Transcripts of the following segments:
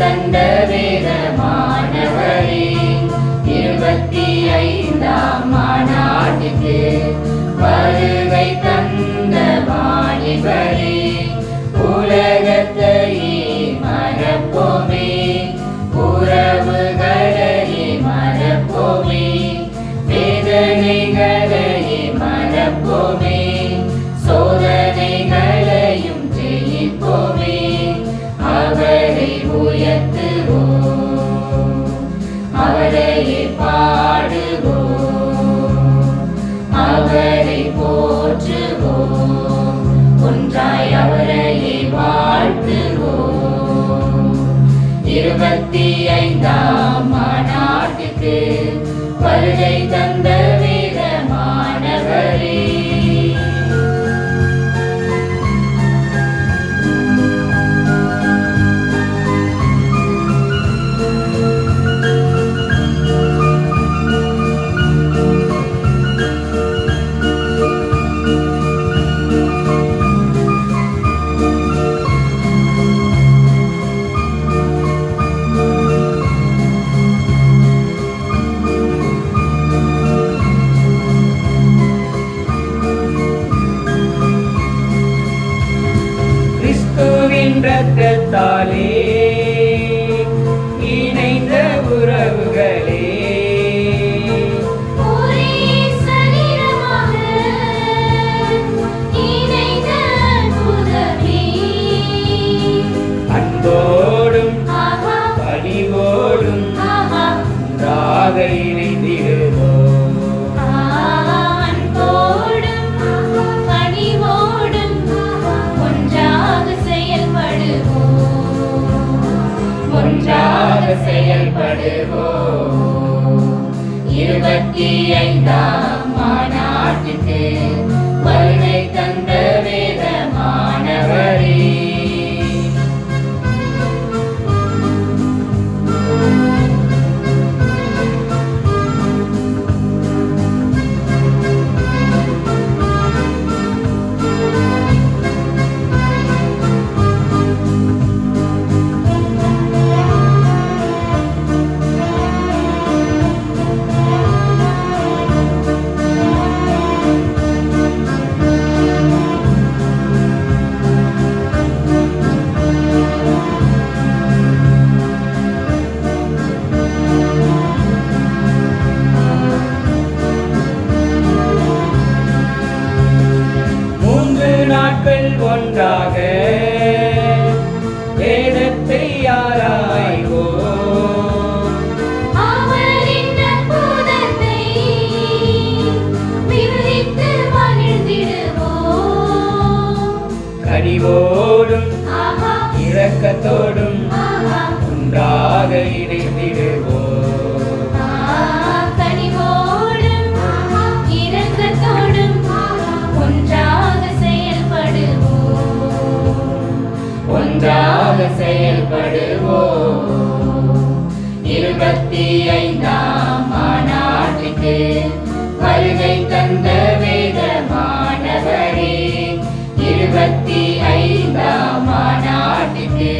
தந்த வேதமானவரே, 25ஆம் மாநாட்டுக்கு வருகை தந்த வாலிபரே, உலகத்தையே மறப்போமே, உறவுகளையே மறப்போமே, வேதனைகளையே மறப்போமே, சோதனைகளையும் ஜெயிப்போமே, அவரை உயர்த்துவோம், அவரையே பாடுவோம், அவரை போற்றுவோம், ஒன்றாய் அவரையே வாழ்த்துவோம். 25ஆம் மாநாட்டுக்கு வருகை தந்த வேதமானவரே, இரத்தத்தாலே இணைந்த உறவுகளே, ஒரே சரீரமாக இணைந்த அற்புதமே, அன்போடும் பணிவோடும் ஒன்றாக இணைந்திடுவோம், அன்போடும் பணிவோடும் ஒன்றாக செயல்படுவோம். 25ஆம் மாநாட்டுக்கு வருகை தந்த வேதமானவரே, ஒன்றாக வேதத்தை ஆராய்வோம், அவரின் அற்புதத்தை விவரித்து மகிழ்ந்திடுவோம், கனிவோடும் இரக்கத்தோடும் ஒன்றாக இணைந்திடுவோம், ஒன்றாக செயல்படுவோம். 25ஆம் மாநாட்டுக்கு வருகை தந்த வேதமானவரே, 25ஆம் மாநாட்டுக்கு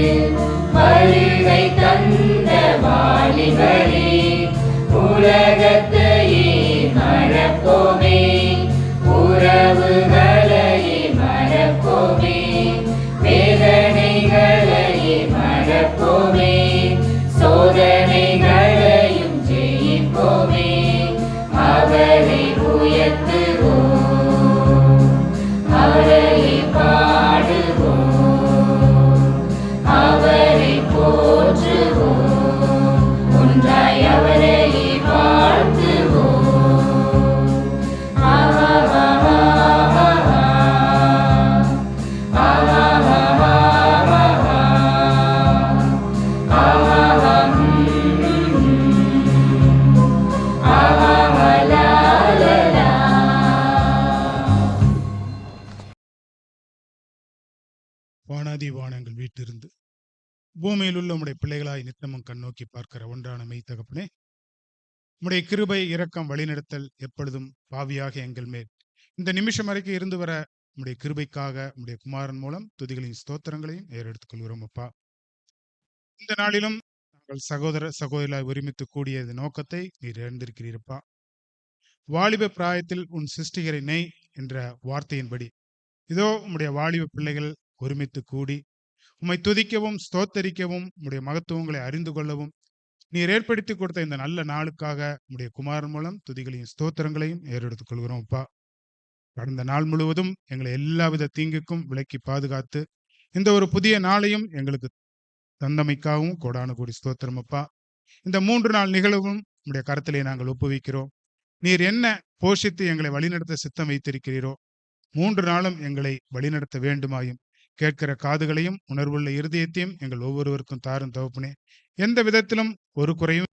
வருகை தந்த வாலிபரே, உலகத்தையே மறப்போமே, உறவுகளையே மறப்போமே, வேதனைகளையே மறப்போமே, சோதனைகளையும் ஜெயிப்போமே, அவரை உயர்த்துவோம், அவரையே பாடுவோம், அவரை போற்றுவோம், ஒன்றாய் அவரையே வாழ்த்துவோம். வானாதி வானங்கள் வீட்டிலிருந்து பூமியில் உள்ள உம்முடைய பிள்ளைகளாய் நித்தமும் கண்ணோக்கி பார்க்கிற ஒன்றான மெய் தகப்பனே, உம்முடைய கிருபை இரக்கம் வழிநடத்தல் எப்பொழுதும் பாவியாக எங்கள் மேல் இந்த நிமிஷம் வரைக்கும் இருந்து வர உம்முடைய கிருபைக்காக உம்முடைய குமாரன் மூலம் துதிகளையும் ஸ்தோத்திரங்களையும் ஏறெடுத்துக் கொள்கிறோம் அப்பா. இந்த நாளிலும் நாங்கள் சகோதர சகோதரிகளாய் ஒருமித்து கூடிய இந்த நோக்கத்தை நீர் அறிந்திருக்கிறீரப்பா. வாலிப பிராயத்தில் உன் சிருஷ்டிகரை நெய் என்ற வார்த்தையின்படி இதோ உம்முடைய வாலிப பிள்ளைகள் ஒருமித்து கூடி உம்மை துதிக்கவும் ஸ்தோத்தரிக்கவும் உம்முடைய மகத்துவங்களை அறிந்து கொள்ளவும் நீர் ஏற்படுத்தி கொடுத்த இந்த நல்ல நாளுக்காக உம்முடைய குமாரன் மூலம் துதிகளையும் ஸ்தோத்திரங்களையும் ஏறெடுத்துக் கொள்கிறோம் அப்பா. கடந்த நாள் முழுவதும் எங்களை எல்லாவித தீங்குக்கும் விலக்கி பாதுகாத்து இந்த ஒரு புதிய நாளையும் எங்களுக்கு தந்தமைக்காகவும் கோடானு கோடி ஸ்தோத்திரம் அப்பா. இந்த 3 நாள் நிகழ்வும் உம்முடைய கரத்திலே நாங்கள் ஒப்புவிக்கிறோம். நீர் என்ன போஷித்து எங்களை வழிநடத்த சித்தம் வைத்திருக்கிறீரோ 3 நாளும் எங்களை வழிநடத்த வேண்டுமாயும் கேட்கிற காதுகளையும் உணர்வுள்ள இருதயத்தையும் எங்கள் ஒவ்வொருவருக்கும் தாரும் தகப்பனே. எந்த விதத்திலும் ஒரு குறையும்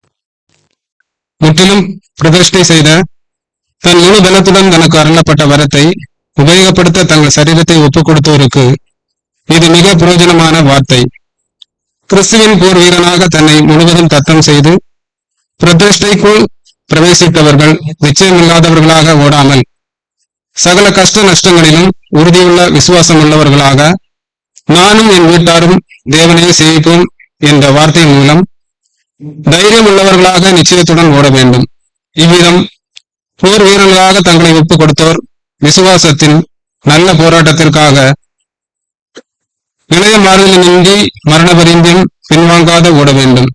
முற்றிலும் பிரதிஷ்டை செய்த தன் முழு பலத்துடன் தனக்கு அருளப்பட்ட வரத்தை உபயோகப்படுத்த தங்கள் சரீரத்தை ஒப்புக் கொடுத்தோருக்கு இது மிக பிரயோஜனமான வார்த்தை. கிறிஸ்துவின் போர் வீரனாக தன்னை முழுவதும் தத்தம் செய்து பிரதிஷ்டைக்குள் பிரவேசித்தவர்கள் நிச்சயமில்லாதவர்களாக ஓடாமல் சகல கஷ்ட நஷ்டங்களிலும் உறுதியுள்ள விசுவாசம் உள்ளவர்களாக நானும் என் வீட்டாரும் தேவனையே சேவிப்போம் என்ற வார்த்தை மூலம் தைரியம் உள்ளவர்களாக நிச்சயத்துடன் ஓட வேண்டும். இவ்விதம் போர் வீரர்களாக தங்களை ஒப்புக் கொடுத்தோர் விசுவாசத்தின் நல்ல போராட்டத்திற்காக இளைய மாறுதலின்றி மரண பரியந்தம் பின்வாங்காத ஓட வேண்டும்.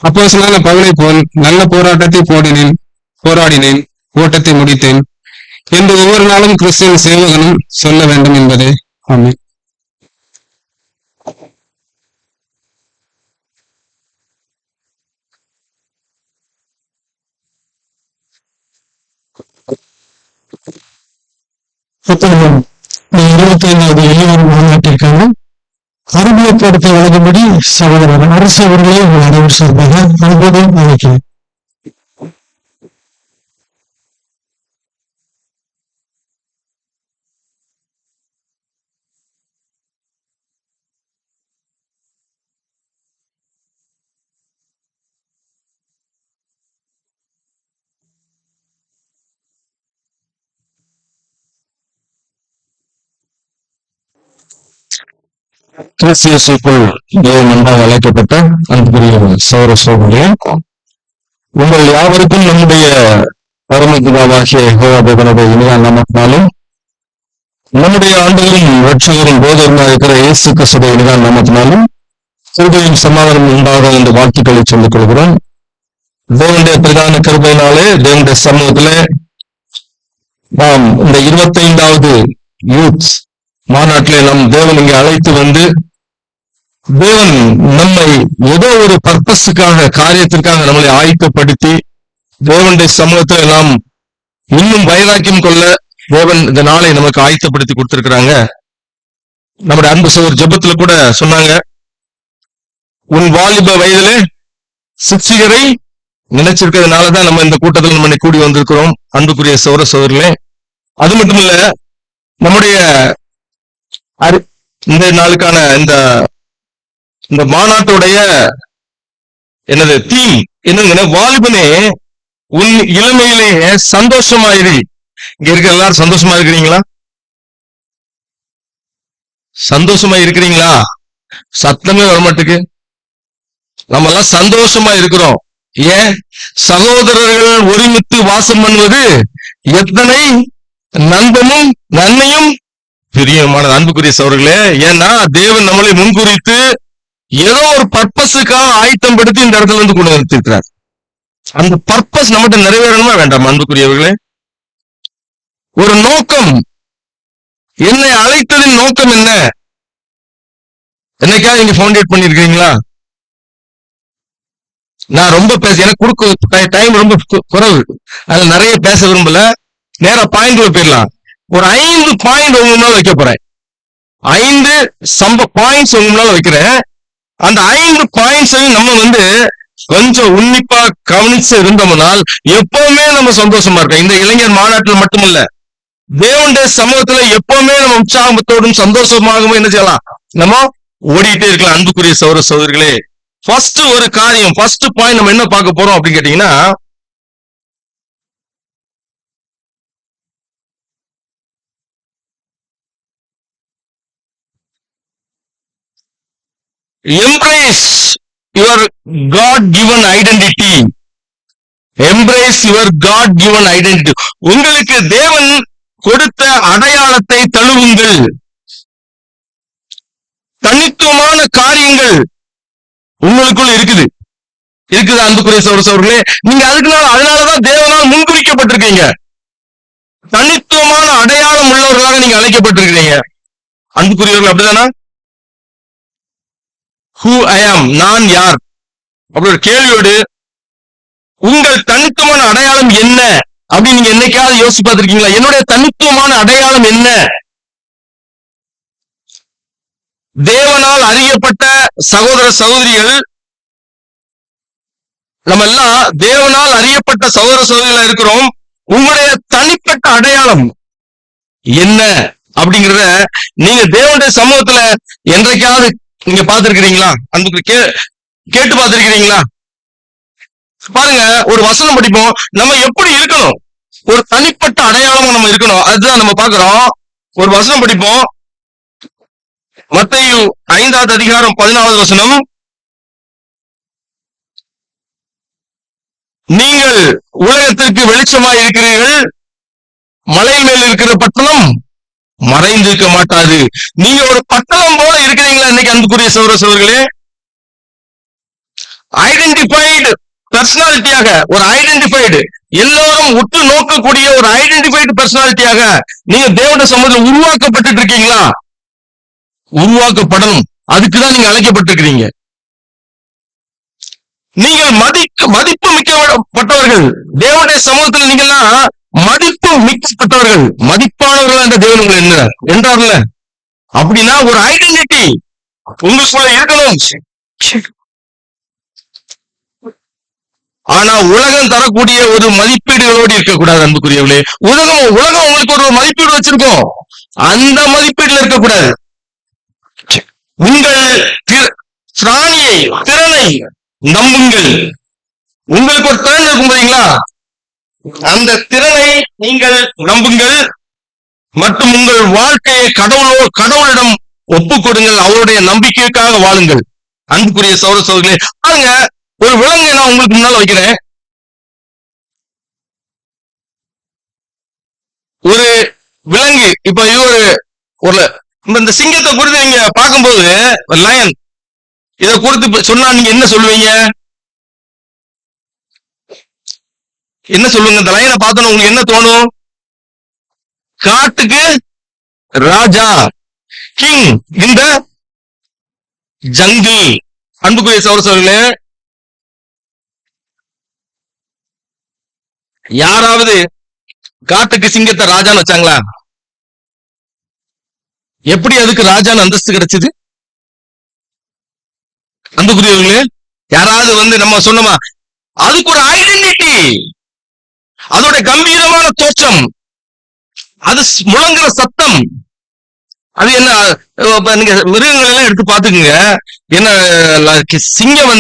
அப்போஸ்தலனான பவுலை போல் நல்ல போராட்டத்தை போராடினேன், ஓட்டத்தை முடித்தேன் என்று ஒவ்வொரு நாளும் கிறிஸ்துவின் சேவகனும் சொல்ல வேண்டும் என்பதே. ஆமென். புத்தகம் 25வது இளையோர் மாநாட்டிற்கான அறிமுகப்படுத்தி வழங்கும்படி சகோதரர் அரசு அவர்களே உங்கள் அனைவர் சார்பாக அன்போடு அழைக்கிறேன். கிறிஸ்துவுக்குள் தேவன் அன்பாக அழைக்கப்பட்ட அன்புக்குரிய சகோதர சகோதரிகளே, உங்கள் யாவருக்கும் நம்முடைய பரமபிதாவாகிய யெகோவா தேவனுடைய இனிய நாமத்தினாலும் நம்முடைய ஆண்டவரும் இரட்சகரும் போதகருமாக இருக்கிற இயேசு கிறிஸ்துவின் இனிய நாமத்தினாலும் கிருபையும் சமாதானம் உண்டாக என்று வாழ்த்துக்களை சொல்லிக் கொள்கிறோம். தேவனுடைய பிரதான கிருபையினாலே தேவனுடைய சமூகத்திலே நாம் இந்த 25வது யூத் மாநாட்டிலே நம் தேவன் இங்கே அழைத்து வந்து தேவன் நம்மை ஏதோ ஒரு பர்பஸுக்காக காரியத்திற்காக நம்மளை ஆயத்தப்படுத்தி தேவனுடைய சமூகத்தில் நாம் இன்னும் வைராக்கியம் கொள்ள தேவன் இந்த நாளை நமக்கு ஆயத்தப்படுத்தி கொடுத்திருக்கிறாங்க. நம்முடைய அன்பு சகோதரர் ஜெபத்துல கூட சொன்னாங்க, உன் வாலிப வயதிலே சிக்ஷகரை நினைச்சிருக்கிறதுனாலதான் நம்ம இந்த கூட்டத்தில் நம்ம கூடி வந்திருக்கிறோம். அன்புக்குரிய சகோதர சகோதரர்களே, அது மட்டும் இல்ல, நம்முடைய இந்த நாளுக்கான இந்த மாநாட்டுடைய என்னது தீம் என்னங்க, வாலிபனே உன் இளமையிலேயே சந்தோஷமாயிரு. இங்க இருக்க எல்லாரும் சந்தோஷமா இருக்கிறீங்களா? சந்தோஷமா இருக்கிறீங்களா? சத்தமே வரமாட்டுக்கு. நம்ம எல்லாம் சந்தோஷமா இருக்கிறோம். ஏன்? சகோதரர்கள் ஒருமித்து வாசம் பண்ணுவது எத்தனை நன்பமும் நன்மையும் பிரியமானது. அன்புக்குரிய சகோதரர்களே, ஏன்னா தேவன் நம்மளை முன்குறித்து ஏதோ ஒரு பர்பஸுக்காக ஆயத்தம் படுத்தி இந்த இடத்துல இருந்து கொண்டு நிறுத்திருக்கிறார். அந்த பர்பஸ் நம்மகிட்ட நிறைவேறணுமா வேண்டாம்? அன்புக்குரியவர்களே, ஒரு நோக்கம், என்னை அழைத்ததின் நோக்கம் என்ன? என்னைக்கா நீங்க ஃபவுண்டேட் பண்ணிருக்கீங்களா? நான் ரொம்ப எனக்கு கொடுக்க டைம் ரொம்ப குறைவு, அதுல நிறைய பேச விரும்பல, நேரா பாயிண்ட்ல போயிடலாம். ஒரு 5 பாயிண்ட் உங்க முன்னால வைக்க போறேன். 5 பாயிண்ட்ஸ் உங்க முன்னால வைக்கிறேன். அந்த 5 பாயிண்ட்ஸையும் நம்ம கொஞ்சம் உன்னிப்பா கவனிச்சு இருந்தோம்னால் எப்பவுமே நம்ம சந்தோஷமா இருக்கோம். இந்த இளைஞர் மாநாட்டில் மட்டுமல்ல, தேவனுடைய சமூகத்துல எப்பவுமே நம்ம உற்சாகத்தோடும் சந்தோஷமாகவும் என்ன செய்யலாம், நம்ம ஓடிட்டே இருக்கலாம். அன்புக்குரிய சகோதர சகோதரிகளே, ஃபர்ஸ்ட் ஒரு காரியம், ஃபர்ஸ்ட் பாயிண்ட் நம்ம என்ன பார்க்க போறோம் அப்படின்னு கேட்டீங்கன்னா, embrace your God given identity. Embrace your God given identity. உங்களுக்கு தேவன் கொடுத்த அடையாளத்தை தழுவுங்கள். தனித்துவமான காரியங்கள் உங்களுக்குள் இருக்குது அன்புக்குரிய சகோதரர்களே. நீங்க அதனாலதான் தேவனால் முன்குறிக்கப்பட்டிருக்கீங்க. தனித்துவமான அடையாளம் உள்ளவர்களாக நீங்க அழைக்கப்பட்டிருக்கிறீங்க. அன்புக்குரியவர்கள் அப்படிதானா? Who I am, நான் யார் அப்படி ஒரு கேள்வியோடு உங்கள் தனித்துவமான அடையாளம் என்ன அப்படின்னு நீங்க என்னைக்காவது யோசிச்சு பார்த்திருக்கீங்களா? என்னுடைய தனித்துவமான அடையாளம் என்ன? தேவனால் அறியப்பட்ட சகோதர சகோதரிகள், நம்ம எல்லாம் தேவனால் அறியப்பட்ட சகோதர சகோதரிகளா இருக்கிறோம். உங்களுடைய தனிப்பட்ட அடையாளம் என்ன அப்படிங்கிறத நீங்க தேவனுடைய சமூகத்துல என்றைக்காவது நீங்க பார்த்திருக்கிறீங்களா? அந்த கேட்டு பார்த்திருக்கிறீங்களா? பாருங்க, ஒரு வசனம் படிப்போம். நம்ம எப்படி இருக்கணும், ஒரு தனிப்பட்ட அடையாளமா நம்ம இருக்கணும். அதுதான் நம்ம பார்க்கிறோம். ஒரு வசனம் படிப்போம். மத்தேயு 5வது அதிகாரம் 14வது வசனம். நீங்கள் உலகத்திற்கு வெளிச்சமாய் இருக்கிறீர்கள். மலை மேல் இருக்கிற பட்டணம் மறைந்திருக்க மாட்டாது. நீங்க ஒரு பட்டணம் போல இருக்கிறீங்களா இன்னைக்கு அன்புக்குரிய சகோதர சகோதரிகளே? ஐடென்டிஃபைடு பர்சனாலிட்டியாக, ஒரு ஐடென்டிஃபைடு, எல்லாரும் உற்று நோக்கக்கூடிய ஒரு ஐடென்டிஃபைடு பர்சனாலிட்டியாக நீங்க தேவனுடைய சமூகத்தில் உருவாக்கப்பட்டு இருக்கீங்களா? உருவாக்கப்படணும். அதுக்குதான் நீங்க அழைக்கப்பட்டிருக்கிறீங்க. நீங்கள் மதிப்பு மிக்கப்பட்டவர்கள். தேவனுடைய சமூகத்தில் நீங்கள்லாம் மதிப்பு மிக்கப்பட்டவர்கள், மதிப்பானவர்கள் என்ற தேவன் உங்களை என்ன என்றார்ல. அப்படின்னா ஒரு ஐடென்டிட்டி உங்களுக்குள்ள இருக்கணும். ஆனா உலகம் தரக்கூடிய ஒரு மதிப்பீடுகளோடு இருக்கக்கூடாது அன்புக்குரியவர்களே. உலகம் உங்களுக்கு ஒரு மதிப்பீடு வச்சிருக்கோம், அந்த மதிப்பீடுல இருக்கக்கூடாது. உங்கள் திறனை நம்புங்கள். உங்களுக்கு ஒரு திறன் இருக்கும் பாத்தீங்களா? அந்த திறனை நீங்கள் நம்புங்கள் மற்றும் உங்கள் வாழ்க்கையை கடவுளிடம் ஒப்புக் கொடுங்கள். அவருடைய நம்பிக்கைக்காக வாழுங்கள். அன்புக்குரிய சகோதர சகோதரிகளே, பாருங்க, ஒரு விலங்கை நான் உங்களுக்கு முன்னால வைக்கிறேன். ஒரு விலங்கு, இப்ப ஒரு இந்த சிங்கத்தை குறித்து நீங்க பார்க்கும்போது, லயன் இதை குறித்து சொன்னா நீங்க என்ன சொல்லுவீங்க? என்ன சொல்லுங்க? இந்த லயனை பார்த்தோன்னு உங்களுக்கு என்ன தோணும்? காட்டுக்கு ராஜா, கிங் இந்த ஜங்கிள். அன்புக்குரிய சகோதர சகோதரிகளே, யாராவது காட்டுக்கு சிங்கத்தை ராஜான்னு வச்சாங்களா? எப்படி அதுக்கு ராஜான்னு அந்தஸ்து கிடைச்சது? அன்புக்குரியவர்களே, யாராவது நம்ம சொன்னோமா? அதுக்கு ஒரு ஐடென்டிட்டி, அதோட கம்பீரமான தோற்றம், அது முழங்குற சத்தம், அது என்ன? நீங்க மிருகங்கள் எல்லாம் எடுத்து பாத்துக்குங்க. என்ன சிங்கம்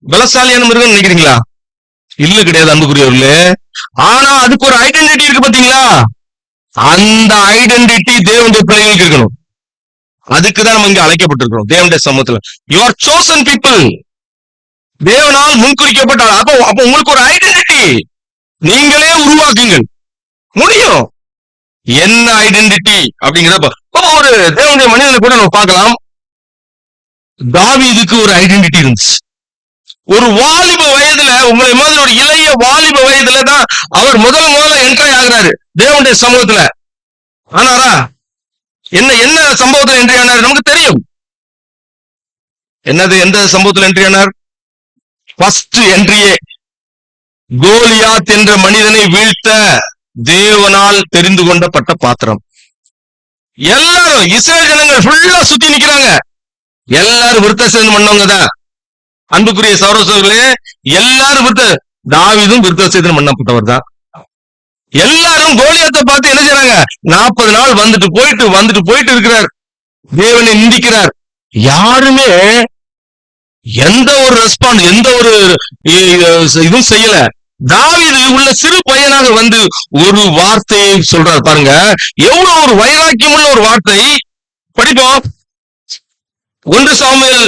பலசாலியான மிருகம் நினைக்கிறீங்களா? இல்ல, கிடையாது அன்புக்குரியவர்களே. ஆனா அதுக்கு ஒரு ஐடென்டிட்டி இருக்கு பாத்தீங்களா? அந்த ஐடென்டிட்டி தேவனுடைய பிள்ளைகளுக்கு இருக்கணும். அதுக்குதான் நம்ம இங்க அழைக்கப்பட்டிருக்கிறோம் தேவனுடைய சமூகத்துல. You are chosen people. தேவனால் முன்குறிக்கப்பட்டார். அப்போ உங்களுக்கு ஒரு ஐடென்டிட்டி நீங்களே உருவாக்குங்கள். முடியும். என்ன ஐடென்டிட்டி அப்படிங்கிறப்ப ஒரு தேவனுடைய மனிதனை கூட நம்ம பார்க்கலாம். தாவீதுக்கு ஒரு ஐடென்டிட்டி இருந்துச்சு. ஒரு வாலிப வயதுல, உங்களை மாதிரி ஒரு இளைய வாலிப வயதுல தான் அவர் முதல்ல என்ட்ரி ஆகிறாரு தேவனுடைய சமூகத்துல. ஆனாரா? என்ன சம்பவத்துல என்ட்ரி ஆனார் நமக்கு தெரியும். என்னது? எந்த சம்பவத்துல என்ட்ரி ஆனார்? ஃபர்ஸ்ட் என்ட்ரியே கோலியாத் என்ற மனிதனை வீழ்த்த தேவனால் தெரிந்து கொண்டப்பட்ட பாத்திரம். எல்லாரும் இஸ்ரவேல் ஜனங்கள் ஃபுல்லா சுத்தி நிக்கிறாங்க. எல்லாரும் விருத்தசேதனம் பண்ணவங்க தான். அன்புக்குரிய சகோதர சகோதரிகளே, எல்லாரும் தாவீதும் விருத்தசேதனம் பண்ணப்பட்டவர் தான். எல்லாரும் கோலியாத்தை பார்த்து என்ன செய்றாங்க? 40 நாள் வந்துட்டு போயிட்டு இருக்கிறார். தேவனை நிந்திக்கிறார். யாருமே எந்த ஒரு ரெஸ்பாண்ட், எந்த ஒரு இதுவும் செய்யல. தாவீது உள்ள சிறு பையனாக ஒரு வார்த்தையை சொல்றார். பாருங்க, எவ்வளவு ஒரு வைராக்கியம் உள்ள ஒரு வார்த்தை. படிப்போம். 1 சாமுவேல்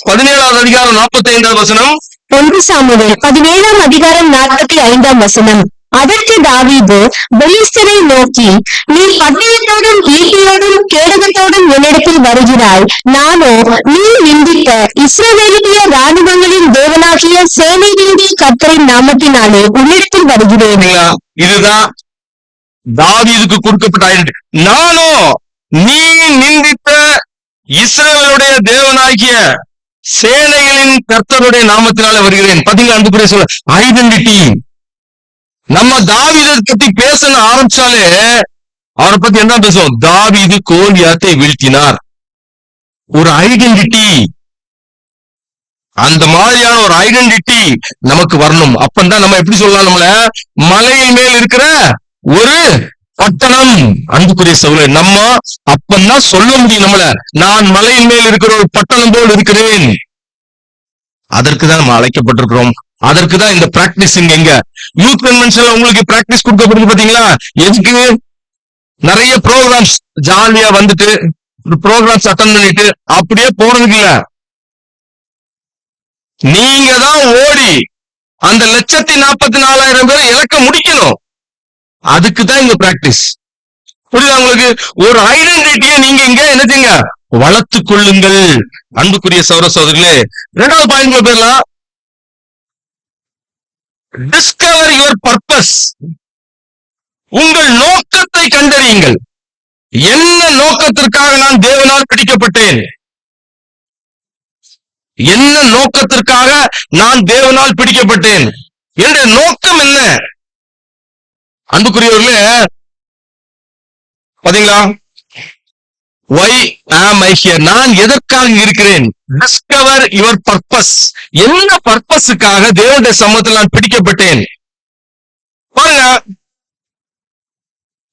17வது அதிகாரம் 45வது வசனம். 1 சாமுவேல் 17ஆம் அதிகாரம் 45ஆம் வசனம். அதற்கு தாவீது பெலிஸ்தரை நோக்கி, நீ பட்டயத்தோடும் ஈட்டியோடும் கேடகத்தோடும் என்னிடத்தில் வருகிறாய், நானோ நீ நிந்தித்த இஸ்ரவேலுடைய ராணுவங்களின் தேவனாகிய சேனைகளுடைய கர்த்தரின் நாமத்தினாலே உன்னிடத்தில் வருகிறேன். இதுதான் தாவீதுக்கு கொடுக்கப்பட்ட ஐடென்டி. நானோ நீ நிந்தித்த இஸ்ரவேலுடைய தேவனாகிய சேனைகளின் கர்த்தருடைய நாமத்தினாலே வருகிறேன். பாத்தீங்களா அன்புக்குரிய சொல்ல ஐடென்டிட்டி. நம்ம தாவீதை பத்தி பேசணும் ஆரம்பிச்சாலே அவரை பத்தி என்ன பேசுவோம்? தாவீது கோலியாத்தை வீழ்த்தினார். ஒரு ஐடென்டிட்டி, அந்த மாதிரியான ஒரு ஐடென்டிட்டி நமக்கு வரணும். அப்பந்தான் நம்ம எப்படி சொல்லலாம்? நம்மள மலையின் மேல் இருக்கிற ஒரு பட்டணம். அன்புக்குரிய சகோதரரே, நம்ம அப்பந்தான் சொல்ல முடியும் நம்மள, நான் மலையின் மேல் இருக்கிற ஒரு பட்டணம் போல் இருக்கிறேன். அதற்குதான் நம்ம அழைக்கப்பட்டிருக்கிறோம். அதற்குதான் இந்த பிராக்டிஸ். எங்க யூத் கன்வென்ஷன்ல உங்களுக்கு பிராக்டிஸ் கொடுக்கப்படுது பாத்தீங்களா? எதுக்கு? நிறைய ப்ரோக்ராம்ஸ் ஜாலியா வந்துட்டு ப்ரோக்ராம்ஸ் அட்டன் பண்ணிட்டு அப்படியே போறதுக்கு இல்ல. நீங்க தான் ஓடி அந்த 1,44,000 பேரை இறக்க முடிக்கணும். அதுக்குதான் இந்த பிராக்டிஸ். புரியுதா உங்களுக்கு? ஒரு ஐடென்டிட்டியை நீங்க இங்க என்னதுங்க வளர்த்துக் கொள்ளுங்கள். அன்புக்குரிய சகோதர சகோதரிகளே, 2வது பாயிண்ட் பேர்லாம் டிஸ்கவர் யுவர் பர்பஸ். உங்கள் நோக்கத்தை கண்டறியுங்கள். என்ன நோக்கத்திற்காக நான் தேவனால் பிடிக்கப்பட்டேன்? என்ன நோக்கத்திற்காக நான் தேவனால் பிடிக்கப்பட்டேன்? என்னுடைய நோக்கம் என்ன? அன்புக்குரியவர்களே, பாத்தீங்களா? Why am I here? நான் எதற்காக இருக்கிறேன்? Discover your purpose. என்ன பர்பஸுக்காக தேவனுடைய சமூகத்தில் நான் பிடிக்கப்பட்டேன்? பாருங்க,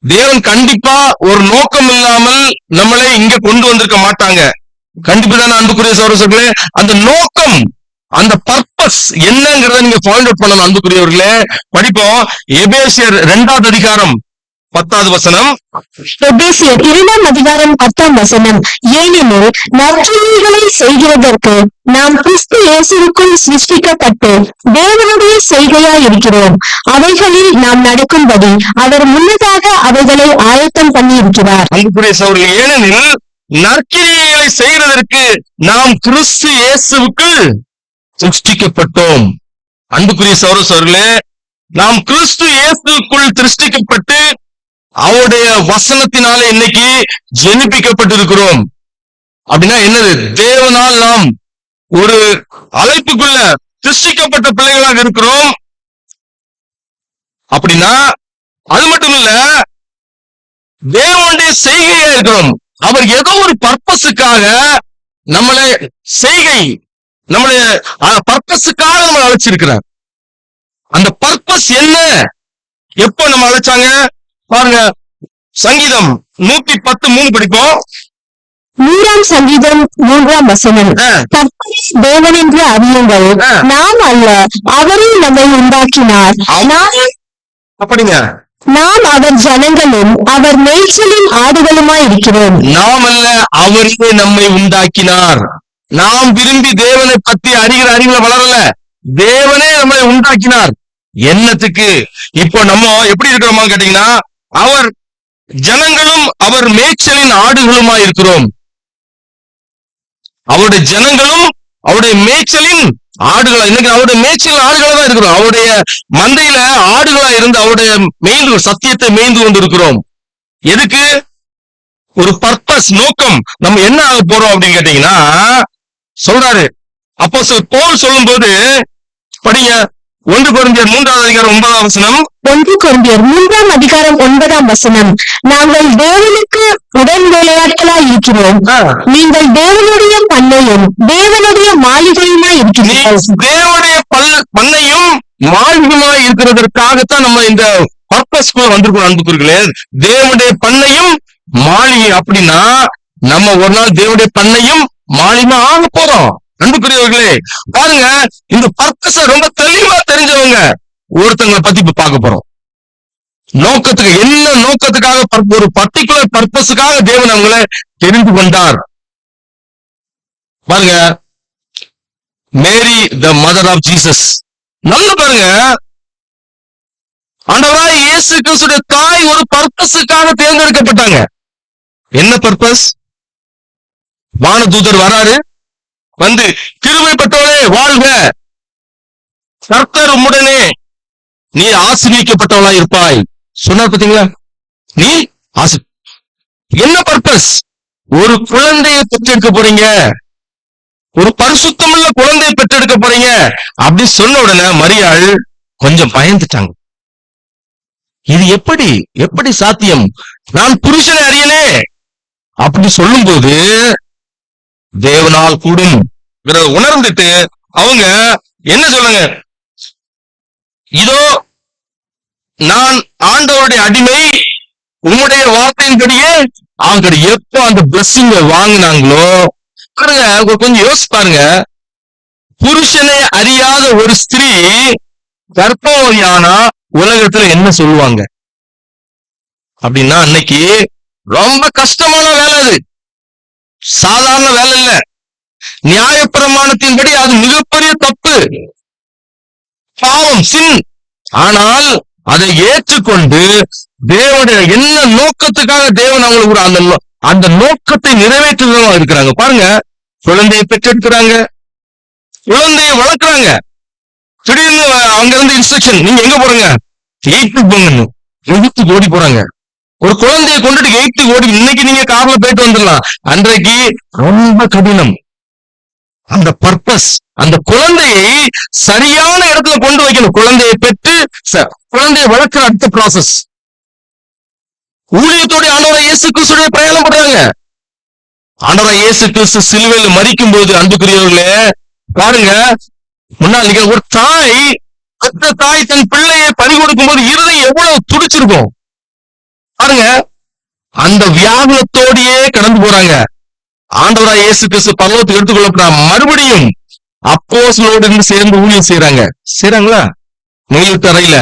தேவன் கண்டிப்பா ஒரு நோக்கம் இல்லாமல் நம்மளை இங்க கொண்டு வந்திருக்க மாட்டாங்க. கண்டிப்பா தான் அன்புக்குரிய சகோதரர்களே, அந்த நோக்கம், அந்த பர்பஸ் என்னங்கிறத நீங்க பாயிண்ட் அவுட் பண்ணணும். அன்புக்குரியவர்களே, படிப்போம். எபேசியர் 2வது அதிகாரம் 10வது வசனம். எபேசியர் 2ஆம் அதிகாரம் 10ஆம் வசனம். ஏனெனில் நற்கிரியைகளை செய்கிறதற்கு நாம் கிறிஸ்து இயேசுவுக்குள் சிருஷ்டிக்கப்பட்டு தேவனுடைய செய்கையாய் இருக்கிறோம். அவைகளில் நாம் நடக்கும்படி அவர் முன்னதாக அவைகளை ஆயத்தம் பண்ணி இருக்கிறார். அன்புக்குரிய சகோதரர்களே, ஏனெனில் நற்கிரியைகளை செய்கிறதற்கு நாம் கிறிஸ்து இயேசுவுக்குள் சிருஷ்டிக்கப்பட்டோம். அன்புக்குரிய சகோதரர்களே, நாம் கிறிஸ்து இயேசுவுக்குள் சிருஷ்டிக்கப்பட்டு அவருடைய வசனத்தினால இன்னைக்கு ஜெனிப்பிக்கப்பட்டிருக்கிறோம். அப்படின்னா என்னது? தேவனால் நாம் ஒரு அழைப்புக்குள்ள சிருஷ்டிக்கப்பட்ட பிள்ளைகளாக இருக்கிறோம். அப்படின்னா அது மட்டும் இல்ல, தேவனுடைய செய்கையா இருக்கிறோம். அவர் ஏதோ ஒரு பர்பஸுக்காக நம்மளை நம்மளுடைய பர்பஸுக்காக நம்ம அழைச்சிருக்கிறார். அந்த பர்பஸ் என்ன? எப்போ நம்ம அழைச்சாங்க பாருங்க. சங்கீதம் 110:3 படிப்போம். 100ஆம் சங்கீதம் 3ஆம் வசனம். கர்த்தரே தேவன் என்று அறியுங்கள், நாம் அல்ல, அவரே நம்மை உண்டாக்கினார். அப்படிங்க, நாம் அவர் ஜனங்களும் அவர் மேய்ச்சலின் ஆடுகளுமாய் இருக்கிறோம். நாம் அல்ல, அவரே நம்மை உண்டாக்கினார். நாம் விரும்பி தேவனை பற்றி அறிகிற அறிவுல வளரல, தேவனே நம்மை உண்டாக்கினார். என்னத்துக்கு? இப்போ நம்ம எப்படி இருக்கிறோமா கேட்டீங்கன்னா, அவர் ஜனங்களும் அவர் மேய்ச்சலின் ஆடுகளுமா இருக்கிறோம். அவருடைய ஜனங்களும் அவருடைய மேய்ச்சலின் ஆடுகளா, இன்னைக்கு அவருடைய மேய்ச்சலின் ஆடுகளா தான் இருக்கிறோம். அவருடைய மந்தையில ஆடுகளா இருந்து அவருடைய மேய்ந்து சத்தியத்தை மேய்ந்து கொண்டு இருக்கிறோம். எதுக்கு? ஒரு பர்பஸ், நோக்கம். நம்ம என்ன ஆக போறோம் அப்படின்னு கேட்டீங்கன்னா சொல்றாரு அப்போஸ்தலர் பவுல் சொல்லும்போது, படிங்க 1 கொரிந்தியர் 3வது அதிகாரம் 9ஆம் வசனம். 1 கொரிந்தியர் 3ஆம் அதிகாரம் 9ஆம் வசனம். நாங்கள் தேவனுக்கு உடன் வேலையாட்களாய் இருக்கிறோம், நீங்கள் தேவனுடைய பண்ணையும் தேவனுடைய மாளிகையுமாய் இருக்கிறீர்கள். தேவனுடைய பண்ணையும் மாளிகையுமாய் இருக்கிறதற்காகத்தான் நம்ம இந்த பர்பஸ்க்குள்ள வந்திருக்கோம். அன்புக்குரியவர்களே, தேவனுடைய பண்ணையும் மாளிகை. அப்படின்னா நம்ம ஒரு நாள் தேவனுடைய பண்ணையும் மாளிகையுமா ஆக போறோம். அன்புக்குரியவர்களே, பாருங்க, இந்த பர்பஸ ரொம்ப தெளிவா தெரிஞ்சவங்க ஒருத்தங்களை பத்தி இப்ப பார்க்க போறோம். நோக்கத்துக்கு, என்ன நோக்கத்துக்காக, ஒரு பர்டிகுலர் பர்பஸுக்காக தேவன் அவங்களை தெரிந்து கொண்டார். பாருங்க, மேரி த மதர் ஆஃப் ஜீசஸ். நல்ல பாருங்க, ஆண்டவராய் இயேசு கிறிஸ்துடைய தாய் ஒரு பர்பஸுக்காக தேர்ந்தெடுக்கப்பட்டாங்க. என்ன பர்பஸ்? வானதூதர் வராரு, வந்து கிருபை பெற்றவளே வாழ்க, கர்த்தர் உம்முடனே, நீ ஆசீர்வதிக்கப்பட்டவளா இருப்பாய் சொன்னார். பாத்தீங்களா? நீ என்ன பர்பஸ்? ஒரு குழந்தையை பெற்றெடுக்க போறீங்க, ஒரு பரிசுத்தமுள்ள குழந்தையை பெற்றெடுக்க போறீங்க அப்படி சொன்ன உடனே மரியாள் கொஞ்சம் பயந்துட்டாங்க. இது எப்படி சாத்தியம்? நான் புருஷனை அறியனே அப்படி சொல்லும்போது தேவனால் கூடும் உணர்ந்துட்டு அவங்க என்ன சொல்லுங்க, இதோ நான் ஆண்டவருடைய அடிமை, உம்முடைய வார்த்தையின்படியே. அவங்க எப்போ அந்த பிளஸ்ஸிங்க வாங்கினாங்களோ பாருங்க, கொஞ்சம் யோசிச்சு பாருங்க, புருஷனை அறியாத ஒரு ஸ்திரீ கர்ப்பவதியானா உலகத்துல என்ன சொல்லுவாங்க அப்படின்னா, அன்னைக்கு ரொம்ப கஷ்டமான வேலை, அது சாதாரண வேலை இல்ல. நியாயப்பிரமாணத்தின்படி அது மிகப்பெரிய தப்பு, பாவம், சின். ஆனால் அதை ஏற்றுக்கொண்டு தேவனுடைய என்ன நோக்கத்துக்காக தேவன் அவங்களுக்கு அந்த நோக்கத்தை நிறைவேற்றுவதா இருக்கிறாங்க. பாருங்க, குழந்தையை பெற்றெடுக்கிறாங்க, குழந்தையை வளர்க்குறாங்க. திடீர்னு அங்க இருந்து இன்ஸ்ட்ரக்ஷன், நீங்க எங்க போறீங்க? 8th போங்கன்னு. 8th ஓடி போறாங்க. ஒரு குழந்தையை கொண்டுட்டு 8th ஓடி, இன்னைக்கு நீங்க கார்ல போயிட்டு வந்துடலாம், அன்றைக்கு ரொம்ப கடினம். அந்த பர்பஸ், அந்த குழந்தையை சரியான இடத்துல கொண்டு வைக்கணும். குழந்தையை பெற்று குழந்தையை வளர்க்கிற அடுத்த ப்ராசஸ். ஊழியத்தோட ஆண்டவராய் இயேசு கிறிஸ்துடைய பிரயாணம் பண்றாங்க. ஆண்டவராய் இயேசு கிறிஸ்து சிலுவையில் மரிக்கும் போது அன்புக்குரியவர்களே பாருங்க, முன்னாள் ஒரு தாய், அந்த தாய் தன் பிள்ளையை பறி கொடுக்கும் போது இருதயம் எவ்வளவு துடிச்சிருக்கும் பாருங்க. அந்த வியாகுலத்தோடையே கடந்து போறாங்க. ஆண்டவராய் இயேசு கிறிஸ்து பரலோகத்துக்கு எடுத்துக்கொள்ளப்பட்ட மறுபடியும் அப்போஸ்தலரோடு இருந்து சேர்ந்து ஊழியம் செய்றாங்களா நெயில் தரையில.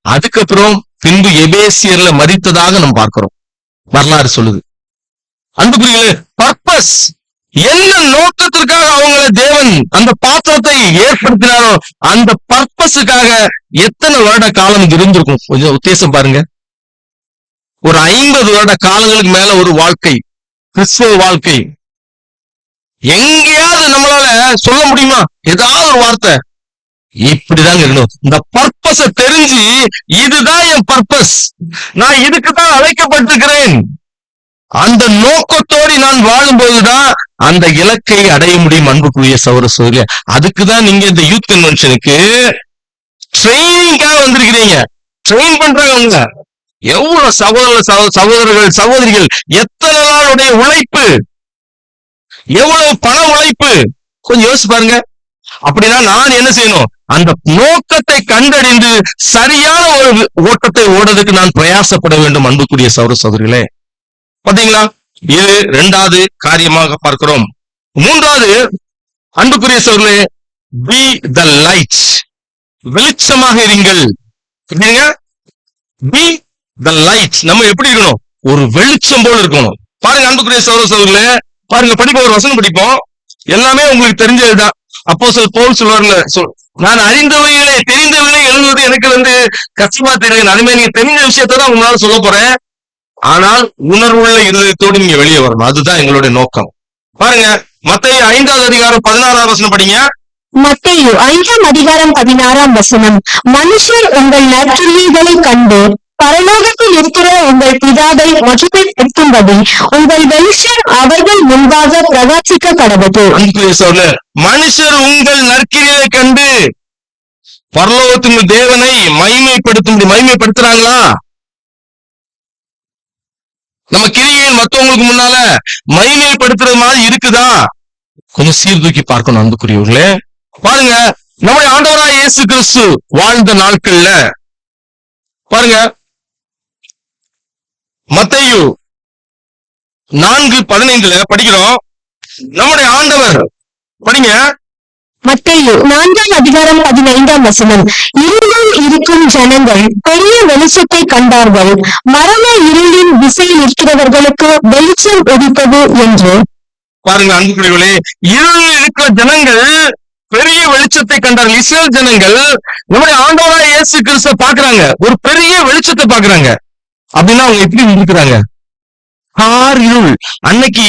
அதுக்கப்புறம் பின்பு எபேசியர்ல மரித்ததாக நம்ம பார்க்கிறோம், வரலாறு சொல்லுது. அன்புக்குரியவர்களே, பர்பஸ், என்ன நோக்கத்திற்காக அவங்களை தேவன் அந்த பாத்திரத்தை ஏற்படுத்தினாரோ அந்த பர்பஸுக்காக எத்தனை வருட காலம் இருந்திருக்கும் கொஞ்சம் உத்தேசம் பாருங்க. ஒரு 50 வருட காலங்களுக்கு மேல ஒரு வாழ்க்கை, கிறிஸ்துவ வாழ்க்கை. எங்கேயாவது நம்மளால சொல்ல முடியுமா ஏதாவது ஒரு வார்த்தை? இப்படிதாங்க இருக்கணும். இந்த பர்பஸ தெரிஞ்சு, இதுதான் என் பர்பஸ், நான் இதுக்குதான் அழைக்கப்பட்டிருக்கிறேன், அந்த நோக்கத்தோடு நான் வாழும்போதுதான் அந்த இலக்கை அடைய முடியும். அன்புக்குரிய சகோதர சகோதரியே, அதுக்குதான் நீங்க இந்த யூத் கன்வென்ஷனுக்கு ட்ரெயினிங்காக வந்திருக்கிறீங்க. ட்ரெயின் பண்றாங்க. எவ்வளவு சகோதரர்கள் சகோதரிகள், எத்தனை நாளுடைய உழைப்பு, எவ்வளவு பண உழைப்பு, கொஞ்சம் யோசிச்சு பாருங்க. அப்படின்னா நான் என்ன செய்யணும்? அந்த நோக்கத்தை கண்டறிந்து சரியான ஒரு ஓட்டத்தை ஓடுறதுக்கு நான் பிரயாசப்பட வேண்டும். அன்புக்குரிய சகோதர சகோதரிகளே, பாத்தீங்களா? இது 2வது காரியமாக பார்க்கிறோம். 3வது, அன்புக்குரிய சகோதரர்களே, பி த லைட், வெளிச்சமாக இருங்கள். Be the light. நம்ம எப்படி இருக்கணும்? ஒரு வெளிச்சம் போல இருக்கணும். பாருங்க அன்புக்குரிய சகோதர சகோதரிகளே, பாருங்க, படிப்போம், ஒரு வசனம் படிப்போம். எல்லாமே உங்களுக்கு தெரிஞ்சதுதான். அப்போஸ்தலர் பவுல் சொல்வார்ல, நான் அறிந்தவைகளை தெரிந்தவைகளை எழுதுவது எனக்கு கஷ்டமா தெரியும். அதுமே நீங்க தெரிஞ்ச விஷயத்தான் தான் உங்களால சொல்ல போறேன். ஆனால் உணர்வுள்ள இருதயத்தோடு நீங்க வெளியே வரணும். அதுதான் எங்களுடைய நோக்கம். பாருங்க, மத்தேயு 5வது அதிகாரம் 16ஆம் வசனம் படிங்க. மத்தேயு 5ஆம் அதிகாரம் 16ஆம் வசனம். மனுஷர் உங்கள் நற்கிரியைகளை கண்டு பரலோகத்தில் இருக்கிற உங்கள் பிதாவை மகிமைப்படுத்தும்படி உங்கள் வெளிச்சம் அவர்கள் முன்பாக பிரகாசிக்க கடவுது. மனுஷர் உங்கள் நற்கிரியை கண்டு பரலோகத்தின் தேவனை மகிமைப்படுத்துறாங்களா? நம்ம கிரியைகள் மற்றவங்களுக்கு முன்னால மகிமைப்படுத்துறது மாதிரி இருக்குதா? கொஞ்சம் சீர்தூக்கி பார்க்கணும் அன்புக்குரியவர்களே. பாருங்க, நம்முடைய ஆண்டவராய் இயேசு கிறிஸ்து வாழ்ந்த நாட்கள்ல பாருங்க, மத்தேயு 4:15 படிக்கிறோம். நம்முடைய ஆண்டவர், படிங்க. மத்தேயு 4ஆம் அதிகாரம் 15ஆம் வசனம். இருளில் இருக்கும் ஜனங்கள் பெரிய வெளிச்சத்தை கண்டார்கள், மரண இருளின் திசையில் இருக்கிறவர்களுக்கு வெளிச்சம் உதித்தது என்று பாருங்க அன்புக்குரியவர்களே, இருளில் இருக்கிற ஜனங்கள் பெரிய வெளிச்சத்தை கண்டார்கள். இஸ்ரேல் ஜனங்கள் நம்முடைய ஆண்டவராய் இயேசு கிறிஸ்துவை பாக்குறாங்க, ஒரு பெரிய வெளிச்சத்தை பாக்குறாங்க. அப்படின்னா அவங்க எப்படி இருக்கிறாங்க? கார் இருள். அன்னைக்கு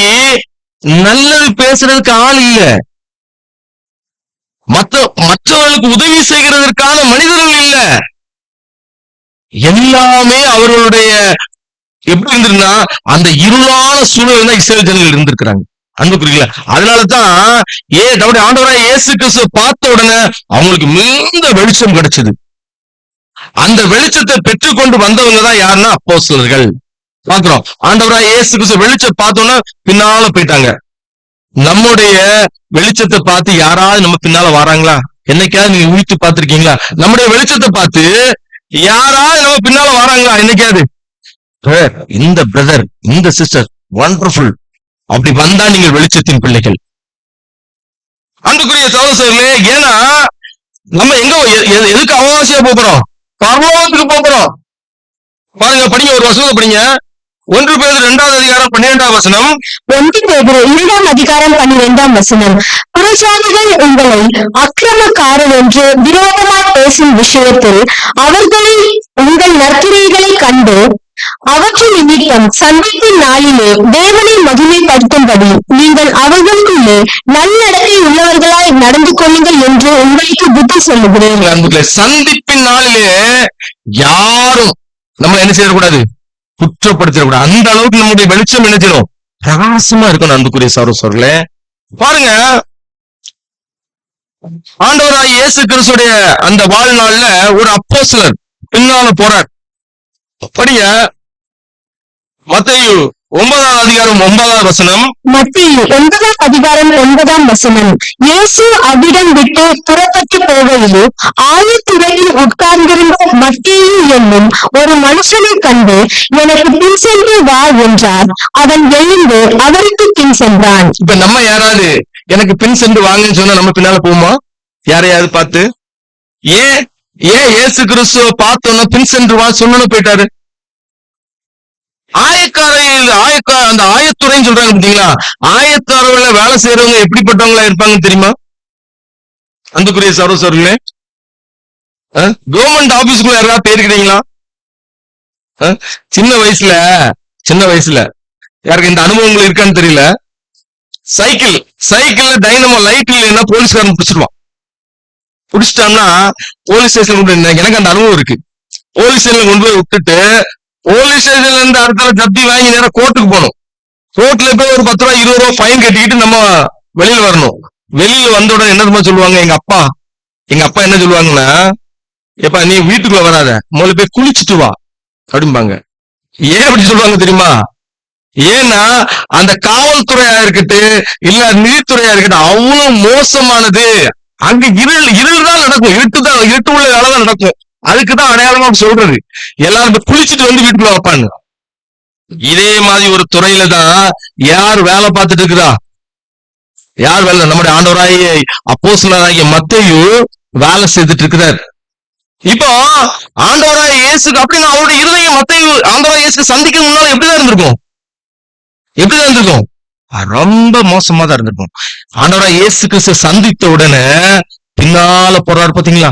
நல்லது பேசுறதுக்கு ஆள் இல்ல, மற்றவர்களுக்கு உதவி செய்கிறதற்கான மனிதர்கள் இல்ல. எல்லாமே அவர்களுடைய எப்படி இருந்திருந்தா அந்த இருளான சூழல் தான் இஸ்ரேல் ஜனங்கள் இருந்திருக்கிறாங்க. அன்புக்குறீங்களா? அதனாலதான் நம்முடைய ஆண்டவராய் இயேசு கிறிஸ்துவை பார்த்த உடனே அவங்களுக்கு மிகுந்த வெளிச்சம் கிடைச்சது. அந்த வெளிச்சத்தை பெற்றுக்கொண்டு வந்தவங்க தான் யாருன்னா அப்போஸ்தலர்கள். பாக்குறோம், ஆண்டவராய் இயேசு கிறிஸ்து வெளிச்சம் பார்த்தோன்னா பின்னால போயிட்டாங்க. நம்முடைய வெளிச்சத்தை பார்த்து யாராவது நம்ம பின்னால வராங்களா? என்னைக்காவது நீங்க ஊழித்து பார்த்திருக்கீங்களா? நம்முடைய வெளிச்சத்தை பார்த்து யாராவது நம்ம பின்னால வராங்களா? என்னைக்காவது இந்த பிரதர், இந்த சிஸ்டர் வண்டர்ஃபுல், அப்படி வந்தா நீங்கள் வெளிச்சத்தின் பிள்ளைகள். அன்புக்குரிய சகோதரர்களே, ஏன்னா நம்ம எதுக்கு அவகாசியா போறோம்? பரலோகத்துக்கு போறோம். பாருங்க, படிங்க, ஒரு வசனத்தை படிங்க. 1 பேதுரு 2வது அதிகாரம் 12வது வசனம். 1 பேதுரு 2ஆம் அதிகாரம் 12ஆம் வசனம். புறஜாதிகள் உங்களை அக்கிரமக்காரர் என்று விரோதமாய் பேசும் விஷயத்தில் அவர்களை உங்கள் நற்கிரியைகளை கண்டு அவற்றின் நிமித்தம் சந்திப்பின் நாளிலே தேவனை மகிமைப்படுத்தும்படி நீங்கள் அவர்களுக்குள்ளே நல்லடக்கை உள்ளவர்களாய் நடந்து கொள்ளுங்கள் என்று உங்களுக்கு புத்தி சொல்லுகிறேன். சந்திப்பின் நாளிலே யாரும் நம்ம என்ன செய்யக்கூடாது? குற்றப்படுத்திடக்கூடாது. அந்த அளவுக்கு நம்முடைய வெளிச்சம் நினைச்சிடும், பிரகாசமா இருக்கணும். அன்புக்குரிய சகோதரர்களே, பாருங்க, ஆண்டவராய் இயேசு கிறிஸ்துடைய அந்த வாழ்நாள்ல ஒரு அப்போஸ்தலர் பின்னால போறார். படிங்க, மத்தேயு 9ஆம் அதிகாரம் 9வது வசனம். மத்தேயு 9ஆம் அதிகாரம் 9ஆம் வசனம். இயேசு அவ்விடம் விட்டு புறப்பட்டு போகையில் ஆயத்துறையில் உட்கார்ந்திருந்த மத்தேயு என்னும் ஒரு மனுஷனை கண்டு எனக்கு பின் சென்று வா என்றார். அவன் எழுந்து அவருக்கு பின் சென்றான். இப்ப நம்ம யாராவது எனக்கு பின் சென்று வாங்கன்னு சொன்னா நம்ம பின்னால போவோமா? யாரையாவது பார்த்து? ஏன் இயேசு கிறிஸ்துவ பார்த்தோன்னா பின் சென்று வா சொன்னு போயிட்டாரு. அந்த ஆயத்துறைன்னு சொல்றாங்க பாத்தீங்களா? ஆயத்தாரர்கள வேலை செய்யறவங்க எப்படிப்பட்டவங்களா இருப்பாங்க தெரியுமா? அன்புக்குரிய சகோதரர்களே, கவர்மெண்ட் ஆபீஸ்க்குள்ள யாராவது போயிருக்கிறீங்களா? சின்ன வயசுல யாருக்கு இந்த அனுபவங்கள் இருக்கான்னு தெரியல. சைக்கிள்ல டைனமோ லைட் இல்லைன்னா போலீஸ்காரன் பிடிச்சிட்டான்னா போலீஸ் ஸ்டேஷன் கொண்டு, எனக்கு அந்த அனுபவம் இருக்கு. போலீஸ் ஸ்டேஷன்ல கொண்டு போய் விட்டுட்டு போலீஸ் ஸ்டேஷன்ல இருந்து அடுத்த ஜப்தி வாங்கி நேரம் கோர்ட்டுக்கு போகணும். கோர்ட்ல போய் ஒரு 10 ரூபா 20 ரூபா ஃபைன் கட்டிக்கிட்டு நம்ம வெளியில வரணும். வெளியில வந்த உடனே என்ன சொல்லுவாங்க? எங்க அப்பா என்ன சொல்லுவாங்கன்னா, எப்பா நீ வீட்டுக்குள்ள வராத, முதல்ல போய் குளிச்சுட்டு வா அப்படிம்பாங்க. ஏன் அப்படி சொல்லுவாங்க தெரியுமா? ஏன்னா அந்த காவல்துறையா இருக்கட்டும் இல்ல நீதித்துறையா இருக்கட்டும் அவ்வளவு மோசமானது. அங்க இருள் தான் நடக்கும், இருட்டு உள்ள வேலைதான் நடக்கும். அதுக்குதான் அடையாளமா சொல்றது. எல்லாரும் குளிச்சுட்டு வந்து வீட்டுக்குள்ள வைப்பாங்க. இதே மாதிரி ஒரு துறையில தான் யார் வேலை பார்த்துட்டு இருக்குதா? யார் வேலை? நம்முடைய ஆண்டவராகிய அப்போஸ்தலராகிய மத்தேயு வேலை செய்துட்டு இருக்கிறார். இப்போ ஆண்டவராகிய இயேசுக்கு அப்படின்னா அவருடைய இருதயம் மத்தேயு ஆண்டவராகிய இயேசுக்கு சந்திக்க முன்னால எப்படிதான் இருந்திருக்கும்? ரொம்ப மோசமா தான் இருந்திருக்கும். ஆண்டவராகிய இயேசு கிறிஸ்து சந்தித்த உடனே பின்னால போறாரு பாத்தீங்களா?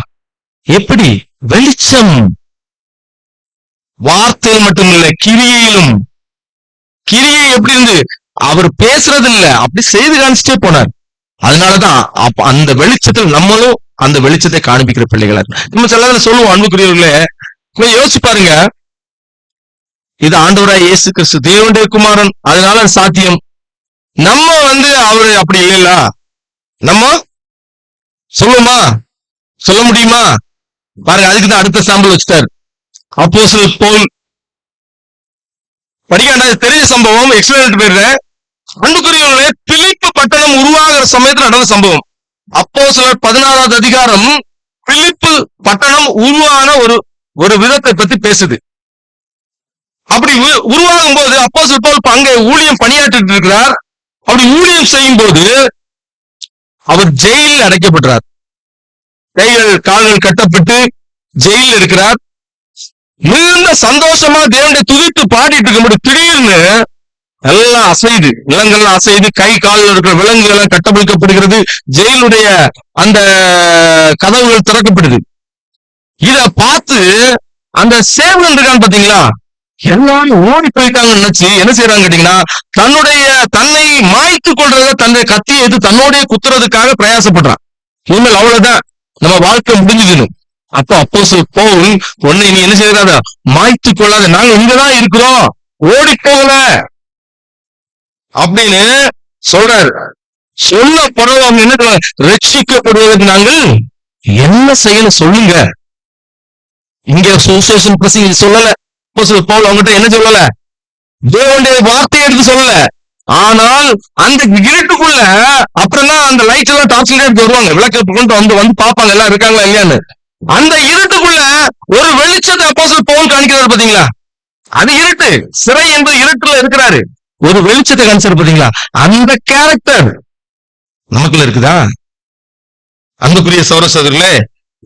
எப்படி வெளிச்சம், வார்த்தை மட்டும் இல்ல, கிரியையிலும். கிரியை எப்படி இருந்து அவர் பேசுறது இல்ல, அப்படி செய்து காமிச்சிட்டே போனார். அதனாலதான் அந்த வெளிச்சத்தில் நம்மளும் அந்த வெளிச்சத்தை காண்பிக்கிற பிள்ளைகளா நம்ம சில சொல்லுவோம். அன்புக்குரியவர்களே, யோசிச்சு பாருங்க, இது ஆண்டவராய் இயேசு கிறிஸ்து தேவனுடைய குமாரன், அதனால சாத்தியம். நம்ம அவரு அப்படி இல்லைல்ல, நம்ம சொல்ல முடியுமா? பாருங்க, அதுக்குதான் அடுத்த சாம்பிள் வச்சுட்டாரு. அப்போஸ்தலர் பவுல். படிக்காண்டா, தெரிஞ்ச சம்பவம், எக்ஸ்பிளைன் போயிடுறேன். அன்புக்குரியவர்களே, பிலிப்பு பட்டணம் உருவாகிற சமயத்துல நடந்த சம்பவம். அப்போஸ்தலர் 16வது அதிகாரம் பிலிப்பு பட்டணம் உருவான ஒரு விதத்தை பத்தி பேசுது. அப்படி உருவாகும் போது அப்போஸ்தலர் பவுல் அங்க ஊழியம் பணியாற்றிட்டு இருக்கிறார். அப்படி ஊழியம் செய்யும் போது அவர் ஜெயிலில் அடைக்கப்படுறார். கைகள் கால்கள் கட்டப்பட்டு ஜெயிலில் இருக்கிறார். மிகுந்த சந்தோஷமா தேவனுடைய துதித்து பாடிட்டு இருக்கும்போது திடீர்னு எல்லாம் அசைது, நிலங்கள்லாம் அசைது, கை காலில் இருக்கிற விலங்குகள் எல்லாம் கட்டமைக்கப்படுகிறது, ஜெயிலுடைய அந்த கதவுகள் திறக்கப்படுது. இத பார்த்து அந்த சேவகன் இருக்கான்னு பாத்தீங்களா, எல்லாரும் ஓடி போயிட்டாங்கன்னு நினைச்சு என்ன செய்யறாங்க கேட்டீங்கன்னா, தன்னை மாய்த்து கொள்றத தன்னுடைய கத்தியை எடுத்து தன்னோடைய குத்துறதுக்காக பிரயாசப்படுறான். இனிமேல் அவ்வளவுதான், நம்ம வாழ்க்கை முடிஞ்சுக்கணும். அப்போஸ்தலன் பவுல், உன்னை நீ என்ன செய்யறாத, மாய்த்து கொள்ளாத, நாங்க இங்கதான் இருக்கிறோம், ஓடி போகல அப்படின்னு சொல்றாரு. சொல்ல பிறகு அவங்க என்ன சொல்றாங்க, ரட்சிக்கப்படுவதற்கு நாங்கள் என்ன செய்யணும் சொல்லுங்க. இங்க சுவிசேஷம் பிரசங்கி சொல்லல, அப்போஸ்தலன் பவுல் அவங்ககிட்ட என்ன சொல்லல, தேவனுடைய வார்த்தையை எடுத்து சொல்லல. ஆனால் அந்த இருட்டுக்குள்ள அப்புறம் தான் அந்த லைட் எல்லாம் டார்ச் லைட் வருவாங்க, விளக்கு கொண்டு வந்து பார்ப்பாங்க எல்லாம் இருக்காங்களா இல்லையான்னு. அந்த இருட்டுக்குள்ள ஒரு வெளிச்சத்தை அப்போஸ்தலன் பவுல் காணிக்கிறாரு பாத்தீங்களா, அது இருட்டு, சிறை என்பது இருட்டுல இருக்கிறாரு, ஒரு வெளிச்சத்தை காணிச்சாரு பாத்தீங்களா, அந்த கேரக்டர் நமக்குள்ள இருக்குதா அன்புக்குரிய சகோதரர்களே?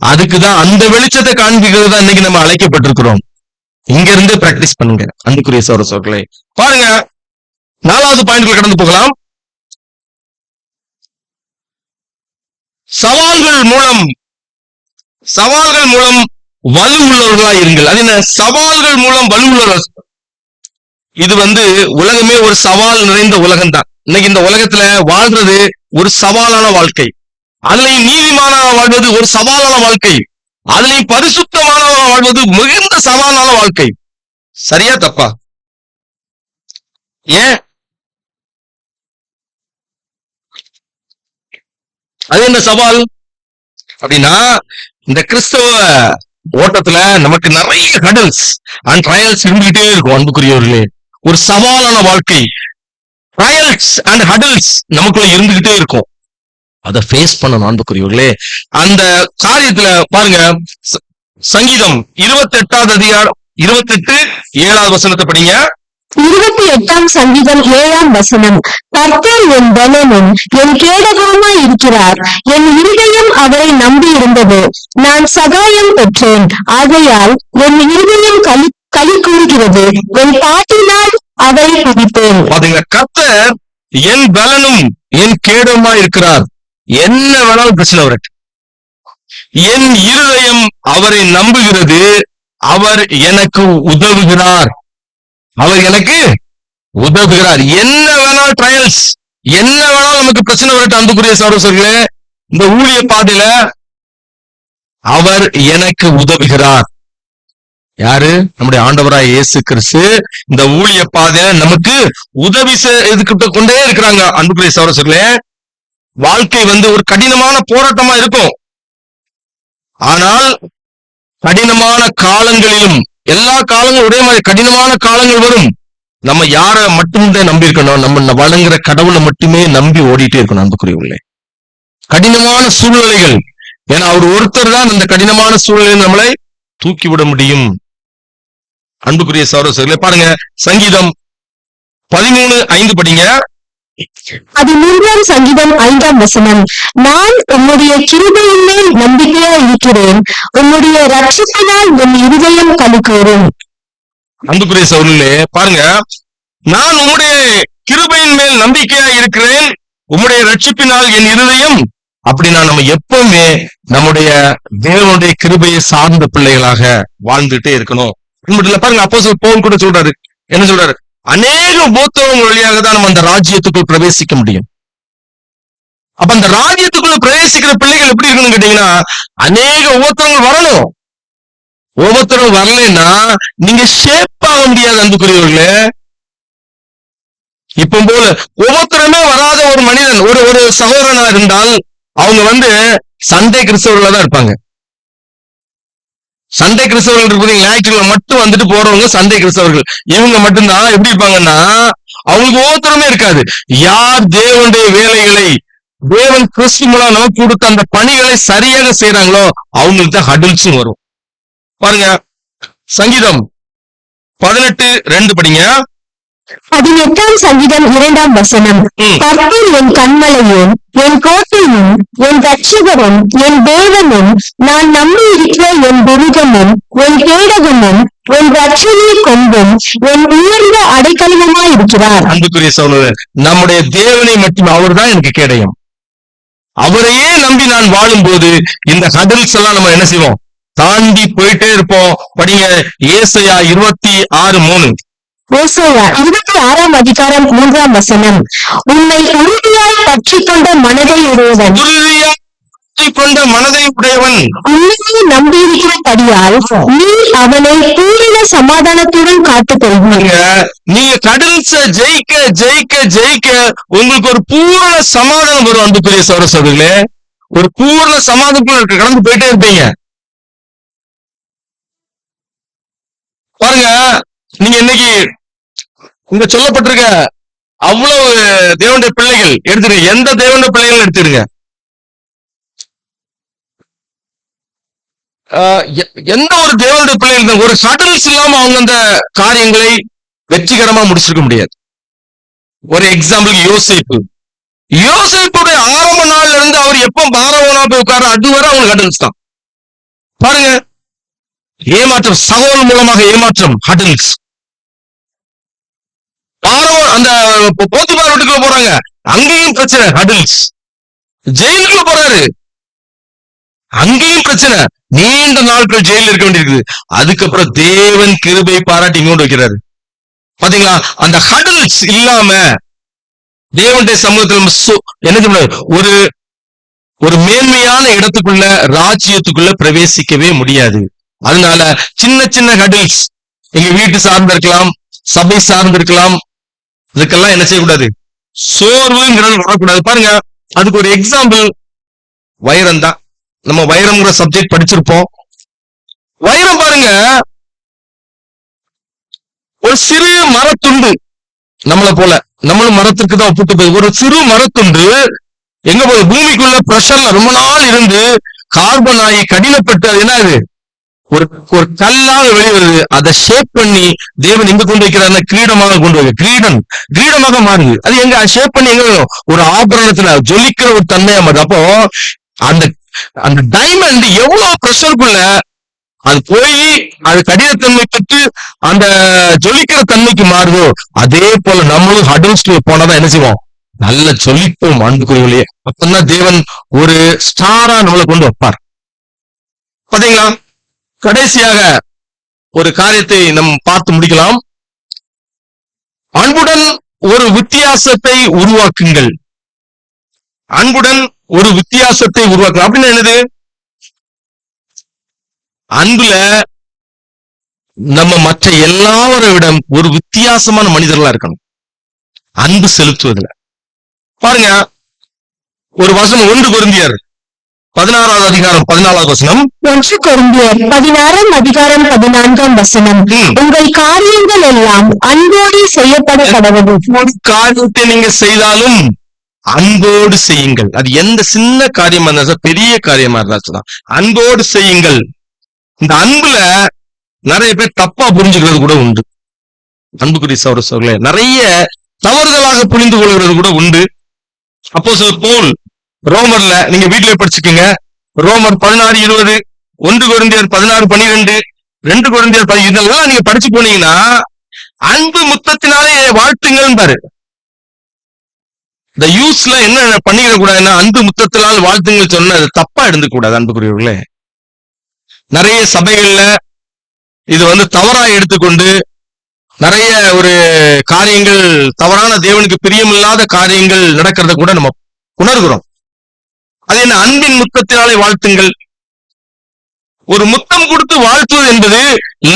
அதுக்குதான் அந்த வெளிச்சத்தை காண்பிக்கிறது தான் இன்னைக்கு நம்ம அழைக்கப்பட்டிருக்கிறோம். இங்க இருந்து பிராக்டிஸ் பண்ணுங்க அன்புக்குரிய சகோதரர்களே. பாருங்க, 4வது பாயிண்ட்ல கடந்து போகலாம். சவால்கள் மூலம் வலுவுள்ளவர்களா இருங்கள். அது என்ன, சவால்கள் மூலம் வலுவுள்ளவர்கள்? இது உலகமே ஒரு சவால் நிறைந்த உலகம் தான். இன்னைக்கு இந்த உலகத்துல வாழ்றது ஒரு சவாலான வாழ்க்கை. அதுலயும் நீதிமானவா வாழ்வது ஒரு சவாலான வாழ்க்கை. அதுலயும் பரிசுத்தமானவா வாழ்வது மிகுந்த சவாலான வாழ்க்கை. சரியா தப்பா? ஏன் அது என்ன சவால் அப்படின்னா, இந்த கிறிஸ்தவ ஓட்டத்துல நமக்கு நிறைய ஹடல்ஸ் அண்ட் ட்ரையல்ஸ் இருந்துகிட்டே இருக்கும் அன்புக்குரியவர்களே. ஒரு சவாலான வாழ்க்கை, ட்ரையல்ஸ் அண்ட் ஹடல்ஸ் நமக்குள்ள இருந்துகிட்டே இருக்கும். அதை ஃபேஸ் பண்ணணும் அன்புக்குரியவர்களே. அந்த காரியத்துல பாருங்க, சங்கீதம் 28வது அதிகாரம் 28:7 வசனத்தை படிங்க. 28ஆம் சங்கீதம் 7ஆம் வசனம். கர்த்தர் என் பலனும் என் கேடகமாய் இருக்கிறார், என் இருதயம் அவரை நம்பி இருந்தது, நான் சகாயம் பெற்றேன், ஆகையால் என் இருதயம் களி கூறுகிறது, என் பாட்டினால் அவரை துதிப்பேன். பாத்தீங்களா, கர்த்தர் என் பலனும் என் கேடகமா இருக்கிறார். என்ன வேணாலும் பிரச்சனை வரட்டும், என் இருதயம் அவரை நம்புகிறது, அவர் எனக்கு உதவுகிறார், அவர் எனக்கு உதவுகிறார். என்ன வேணாலும் ட்ரையல்ஸ், என்ன வேணாலும் நமக்கு பிரச்சனை வரட்டும் அன்புக்குரிய சகோதரர்களே, இந்த ஊழிய பாதையில அவர் எனக்கு உதவுகிறார். யாரு? நம்முடைய ஆண்டவராய் இயேசு கிறிஸ்து இந்த ஊழிய பாதையில நமக்கு உதவி செய்துகிட்டு கொண்டே இருக்கிறாங்க அன்புக்குரிய சகோதரர்களே. வாழ்க்கை ஒரு கடினமான போராட்டமா இருக்கும். ஆனால் கடினமான காலங்களிலும், எல்லா காலங்களும் ஒரே மாதிரி கடினமான காலங்கள் வரும். நம்ம யார மட்டும்தான் நம்பி இருக்கணும், நம்ம வழங்குற கடவுளை மட்டுமே நம்பி ஓடிட்டே இருக்கணும் அன்புக்குரியவர்களே. கடினமான சூழ்நிலைகள், ஏன்னா அவர் ஒருத்தர் தான் அந்த கடினமான சூழ்நிலையை நம்மளை தூக்கி விட முடியும் அன்புக்குரிய சகோதரர்களே. பாருங்க, சங்கீதம் 13:5 படிங்க. 13ஆம் சங்கீதம் 5ஆம் வசனம். நான் உம்முடைய கிருபையின் மேல் நம்பிக்கையா இருக்கிறேன், உம்முடைய ரட்சிப்பினால் என் இருதயம் களி கூறும். அன்புக்குரிய சகோதரர்களே, பாருங்க, நான் உம்முடைய கிருபையின் மேல் நம்பிக்கையா இருக்கிறேன், உம்முடைய ரட்சிப்பினால் என் இருதயம். அப்படின்னா நம்ம எப்பவுமே நம்முடைய தேவனுடைய கிருபையை சார்ந்த பிள்ளைகளாக வாழ்ந்துட்டே இருக்கணும். பாருங்க, அப்போஸ்தலன் பவுல் கூட சொல்றாரு, என்ன சொல்றாரு, அநேக உபத்திரவங்கள் வழியாக தான் நம்ம அந்த ராஜ்யத்துக்குள் பிரவேசிக்க முடியும். அப்ப அந்த ராஜ்யத்துக்குள்ள பிரவேசிக்கிற பிள்ளைகள் எப்படி இருக்கணும் கேட்டீங்கன்னா, அநேக உபத்திரவங்கள் வரணும். உபத்திரம் வரலைன்னா நீங்க ஷேப் ஆக முடியாது அன்புக்குரியவர்களே. இப்ப போல உபத்திரமே வராத ஒரு மனிதன், ஒரு சகோதரனா இருந்தால் அவங்க சண்டே கிறிஸ்தவர்களா தான் இருப்பாங்க. சண்டே கிறிஸ்தவர்கள் இருப்பது ஞாயிற்றுக்கிழமை மட்டும் வந்துட்டு போறவங்க சண்டே கிறிஸ்தவர்கள். இவங்க மட்டும்தான் எப்படி இருப்பாங்கன்னா, அவங்களுக்கு ஒவ்வொருத்தருமே இருக்காது. யார் தேவனுடைய வேலைகளை, தேவன் கிறிஸ்து மூலம் நமக்கு கொடுத்த அந்த பணிகளை சரியாக செய்யறாங்களோ அவங்களுக்கு தான் ஹடில்ஸும் வரும். பாருங்க, சங்கீதம் 18:2 படிங்க. 18ஆம் சங்கீதம் 2ஆம் வசனம். கர்த்தர் என் கண்மலையும் என் கோட்டையும் என் ரட்சகரும் என் தேவனும் நான் நம்பி இருக்கிற என் துருகமும் என் கேடகமும் என் ரட்சணை கொம்பும் என் உயர்ந்த அடைக்கலமாய் இருக்கிறார். அன்புக்குரிய சகோதரர், நம்முடைய தேவனை மட்டும் அவர்தான் எனக்கு கேடயம். அவரையே நம்பி நான் வாழும்போது இந்த ஹடல்ஸ் எல்லாம் நம்ம என்ன செய்வோம், தாண்டி போயிட்டே இருப்போம். படிங்க ஏசாயா 26:3. ஓசையா 26ஆம் அதிகாரம் 3ஆம் வசனம். உன்னை உறுதியாய் பற்றிக் கொண்ட மனதை உடையவன், உறுதியாய் கொண்ட மனதை உடையவன், உன்னையே நம்பியிருக்கிறபடியால் நீ அவனை பூரண சமாதானத்துடன் காத்துக்கொள்வீர். நீங்க கடல்ஸ ஜெயிக்க ஜெயிக்க ஜெயிக்க உங்களுக்கு ஒரு பூரண சமாதானம் வரும். அன்புக்குரிய சகோதரர்களே, ஒரு பூரண சமாதானத்துல கடந்து போயிட்டே இருப்பீங்க. பாருங்க, நீங்க இன்னைக்கு இங்க சொல்லப்பட்டிருக்க அவ்வளவு தேவனுடைய பிள்ளைகள் எடுத்துருங்க, எந்த தேவனுடைய பிள்ளைகள் எடுத்துருங்க, எந்த ஒரு தேவனுடைய பிள்ளைகள் ஒரு ஹடல்ஸ் இல்லாம அவங்க அந்த காரியங்களை வெற்றிகரமா முடிச்சிருக்க முடியாது. ஒரு எக்ஸாம்பிள் யோசேப்புடைய ஆரம்ப நாள்ல இருந்து அவர் எப்ப பாரவோனா போய் உட்கார அதுவரை அவங்க ஹடல்ஸ் தான். பாருங்க, ஏமாற்றம், சகோதரன் மூலமாக ஏமாற்றம், ஹடல்ஸ். அந்த போத்திபார் வீட்டுக்குள்ள போறாங்க, அங்கேயும் பிரச்சனை, ஹடல்ஸ். ஜெயிலுக்குள்ள போறாரு, அங்கேயும் பிரச்சனை, நீண்ட நாட்கள் ஜெயில இருக்க வேண்டியிருக்குது. அதுக்கப்புறம் தேவன் கிருபை பாராட்டி இங்கோண்டு வைக்கிறாரு. பாத்தீங்களா, அந்த ஹடல்ஸ் இல்லாம தேவனுடைய சமூகத்தில் என்ன சொல்ற ஒரு மேன்மையான இடத்துக்குள்ள ராஜ்யத்துக்குள்ள பிரவேசிக்கவே முடியாது. அதனால சின்ன சின்ன ஹடல்ஸ் எங்க வீட்டு சார்ந்து இருக்கலாம், சபை சார்ந்து இருக்கலாம், இதுக்கெல்லாம் என்ன செய்யக்கூடாது, சோர்வுங்கிறது வரக்கூடாது. பாருங்க, அதுக்கு ஒரு எக்ஸாம்பிள் வைரம் தான். நம்ம வைரம்ங்கிற சப்ஜெக்ட் படிச்சிருப்போம். வைரம் பாருங்க, ஒரு சிறு மரத்துண்டு, நம்மளை போல நம்மளும் மரத்திற்கு தான் ஒப்பிட்டு போய் ஒரு சிறு மரத்துண்டு எங்க போய் பூமிக்குள்ள பிரஷர்ல ரொம்ப நாள் இருந்து கார்பன் ஆகி கடினப்பட்டு அது என்ன ஆகுது, ஒரு கல்லாக வெளிவருது. அதை ஷேப் பண்ணி தேவன் எங்க கொண்டு வைக்கிறாருன்னா கிரீடமாக கொண்டு வைக்க, கிரீடமாக மாறுது. அது எங்க ஷேப் பண்ணி எங்க ஒரு ஆபரணத்துல ஜொலிக்கிற ஒரு தன்மையா மாறுது. அப்போ அந்த டைமண்ட் எவ்வளவு பிரஷருக்குள்ள அது போய் அது கடினத்தன்மை பெற்று அந்த ஜொலிக்கிற தன்மைக்கு மாறுதோ, அதே போல நம்மளும் ஹடல்ஸ்ல போனாதான் என்ன செய்வோம், நல்ல ஜொலிப்போம். அன்புக்குரியவர்களே, அப்பதான் தேவன் ஒரு ஸ்டாரா நம்மளை கொண்டு வைப்பார். பாத்தீங்களா, கடைசியாக ஒரு காரியத்தை நம்ம பார்த்து முடிக்கலாம். அன்புடன் ஒரு வித்தியாசத்தை உருவாக்குங்கள். அன்புடன் ஒரு வித்தியாசத்தை உருவாக்குங்கள் அப்படின்னு என்னது, அன்புல நம்ம மற்ற எல்லாரை விட ஒரு வித்தியாசமான மனிதர்களா இருக்கணும் அன்பு செலுத்துவதில். பாருங்க, ஒரு வசனம் 1 கொரிந்தியர் 16ஆம் அதிகாரம் 14ஆவது வசனம். 1 கொரிந்தியர் 16ஆம் அதிகாரம் 14ஆம் வசனம். உங்கள் காரியங்கள் எல்லாம் அன்போடு செய்யப்பட கடவுள். ஒரு காரியத்தை நீங்க செய்தாலும் அன்போடு செய்யுங்கள். அது எந்த சின்ன காரியமா இருந்தா பெரிய காரியமா இருந்தாச்சுன்னா அன்போடு செய்யுங்கள். இந்த அன்புல நிறைய பேர் தப்பா புரிஞ்சுக்கிறது கூட உண்டு. அன்புக்குரிய சகோதரர்களே, நிறைய தவறுதலாக புரிந்து கொள்கிறது கூட உண்டு. அப்போஸ்தலர் பவுல் ரோமர்ல நீங்க வீட்டிலே படிச்சுக்கோங்க, ரோமர் 16:20, 1 கொரிந்தியர் 16:12, 2 கொரிந்தியர் 10, இதெல்லாம் நீங்க படிச்சு போனீங்கன்னா அன்பு முத்தத்தினாலே வாழ்த்துங்கள் பாரு. இந்த யூஸ்ல என்ன பண்ணிக்க கூடாதுன்னா அன்பு முத்தத்தினால் வாழ்த்துங்கள் சொன்ன அது தப்பா எடுத்துக்க கூடாது. அன்புக்குரியவர்களே, நிறைய சபைகள்ல இது தவறா எடுத்துக்கொண்டு நிறைய ஒரு காரியங்கள், தவறான தேவனுக்கு பிரியமில்லாத காரியங்கள் நடக்கிறத கூட நம்ம உணர்கிறோம். அது என்ன, அன்பின் முத்தத்தினாலே வாழ்த்துங்கள். ஒரு முத்தம் கொடுத்து வாழ்த்துவது என்பது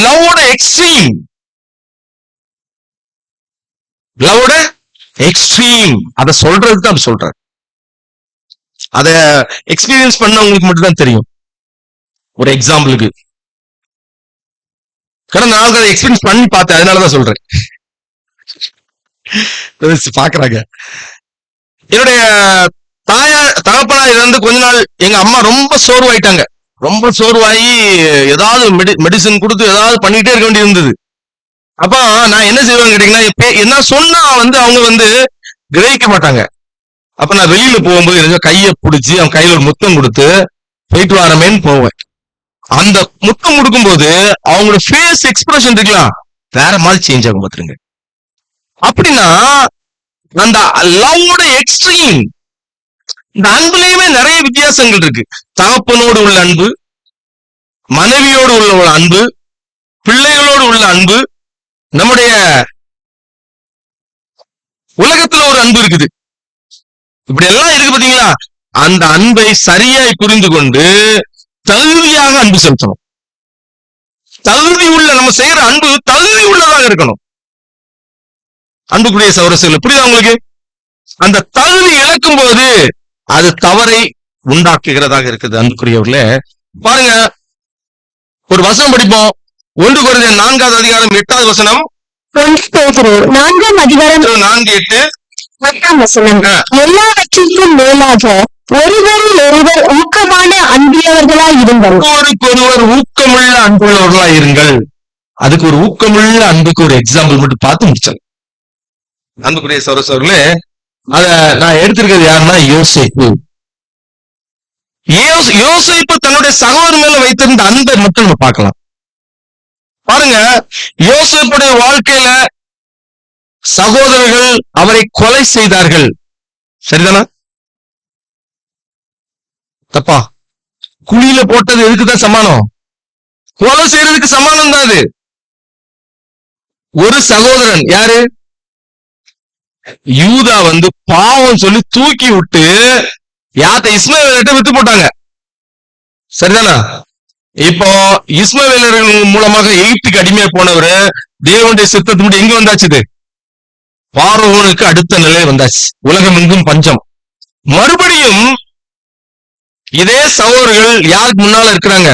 லவோட எக்ஸ்ட்ரீம், லவோட எக்ஸ்ட்ரீம். அதை சொல்றதுக்கு தான் சொல்றேன். அத எக்ஸ்பீரியன்ஸ் பண்ணவங்களுக்கு மட்டும் தான் தெரியும். ஒரு எக்ஸாம்பிளுக்கு கடந்த நாள் அதை எக்ஸ்பீரியன்ஸ் பண்ணி பார்த்தேன், அதனாலதான் சொல்றேன். பாக்குறாங்க, என்னுடைய தகப்பனா இருந்து கொஞ்ச நாள் எங்க அம்மா ரொம்ப சோர்வாயிட்டாங்க. ரொம்ப சோர்வாயி ஏதாவது மெடிசன் கொடுத்து ஏதாவது பண்ணிட்டே இருக்க வேண்டி இருந்தது. அப்ப நான் என்ன செய்வேன்னு கேட்டீங்கன்னா, என்ன சொன்னா அவங்க கிரகிக்க மாட்டாங்க. அப்ப நான் வெளியில போகும்போது கையை பிடிச்சி அவன் கையில ஒரு முத்தம் கொடுத்து போயிட்டு வரமேன்னு போவேன். அந்த முத்தம் கொடுக்கும்போது அவங்களோட ஃபேஸ் எக்ஸ்பிரஷன் இருக்கலாம் வேற மாதிரி சேஞ்ச் ஆகும் பாத்துருங்க. அப்படின்னா அந்த லவ்வோட எக்ஸ்ட்ரீம், இந்த அன்புலயுமே நிறைய வித்தியாசங்கள் இருக்கு. தகப்பனோடு உள்ள அன்பு, மனைவியோடு உள்ள அன்பு, பிள்ளைகளோடு உள்ள அன்பு, நம்முடைய உலகத்துல ஒரு அன்பு இருக்குது. இப்படி எல்லாம் இருக்கு பாத்தீங்களா? அந்த அன்பை சரியாய் புரிந்து கொண்டு தகுதியாக அன்பு செலுத்தணும். தகுதி உள்ள நம்ம செய்யற அன்பு தகுதி உள்ளதாக இருக்கணும். அன்புக்குரிய சகோதரர்களே, புரியுதா உங்களுக்கு? அந்த தகுதி இழக்கும் போது அது தவறை உண்டாக்குகிறதாக இருக்குது. அன்புக்குரியவர்களே, பாருங்க, ஒரு வசனம் படிப்போம். 1 கொரிந்தியர் 4வது அதிகாரம் 8வது வசனம். 4ஆம் அதிகாரம் 4:8. 10ஆம் வசனம். எல்லாவற்றிற்கும் மேலாக ஒருவர் ஊக்கமான அன்புள்ளவர்களாய் இருங்கள். ஒருவருக்கொருவர் ஊக்கமுள்ள அன்புள்ளவர்களாய் இருங்கள். அதுக்கு ஒரு ஊக்கமுள்ள அன்புக்கு ஒரு எக்ஸாம்பிள் மட்டும் பார்த்து முடிச்சேன். அன்புக்குரிய சகோதரர்களே, அத நான் எடுத்திருக்கிறது யாருன்னா யோசேப்பு. யோசேப்பு தன்னுடைய சகோதரன் மேல வைத்திருந்த அன்பை மட்டும் நம்ம பார்க்கலாம். பாருங்க, யோசேப்புடைய வாழ்க்கையில சகோதரர்கள் அவரை கொலை செய்தார்கள். சரிதானா? தப்பா? குழியில போட்டது எதுக்குதான் சமானம்? கொலை செய்யறதுக்கு சமானம் தான் அது. ஒரு சகோதரன் யாரு? யூதா பாவம் சொல்லி தூக்கி விட்டு யாத்த இஸ்மவேலர்கிட்ட வித்து போட்டாங்க. சரிதானா? இப்போ இஸ்மவேலர்கள் மூலமாக எகிப்துக்கு அடிமையா போனவரு தேவனுடைய சித்தத்தின்படி எங்க வந்தாச்சு? பார்வோனுக்கு அடுத்த நிலை வந்தாச்சு. உலகம் எங்கும் பஞ்சம். மறுபடியும் இதே சகோதரர்கள் யாருக்கு முன்னால இருக்கிறாங்க?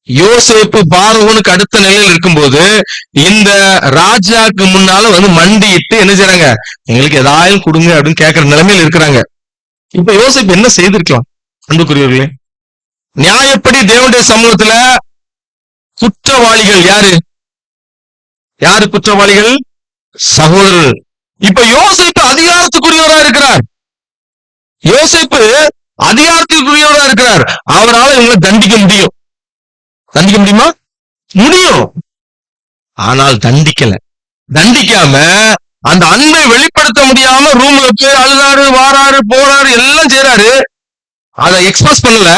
யோசேப்பு பார்வோனுக்கு அடுத்த நிலையில் இருக்கும்போது இந்த ராஜாக்கு முன்னால மண்டிட்டு என்ன செய்யறாங்க? எங்களுக்கு ஏதாவது கொடுங்க அப்படின்னு கேட்கிற நிலைமையில் இருக்கிறாங்க. இப்ப யோசேப்பு என்ன செய்திருக்கலாம்? அன்புக்குரியவர்களே, நியாயப்படி தேவனுடைய சமூகத்துல குற்றவாளிகள் யாரு? யாரு குற்றவாளிகள்? சகோதரர்கள். இப்ப யோசேப்பு அதிகாரத்துக்குரியவரா இருக்கிறார். யோசேப்பு அதிகாரத்துக்குரியவரா இருக்கிறார். அவரால் இவங்களை தண்டிக்க முடியும். தண்டிக்க முடியுமா? முடியும். ஆனால் தண்டிக்கல. தண்டிக்காம அந்த அன்பை வெளிப்படுத்த முடியாம ரூம்ல போய் அழுதாரு, வாராரு, போறாரு, எல்லாம் செய்யறாரு. அதை எக்ஸ்பிரஸ் பண்ணல.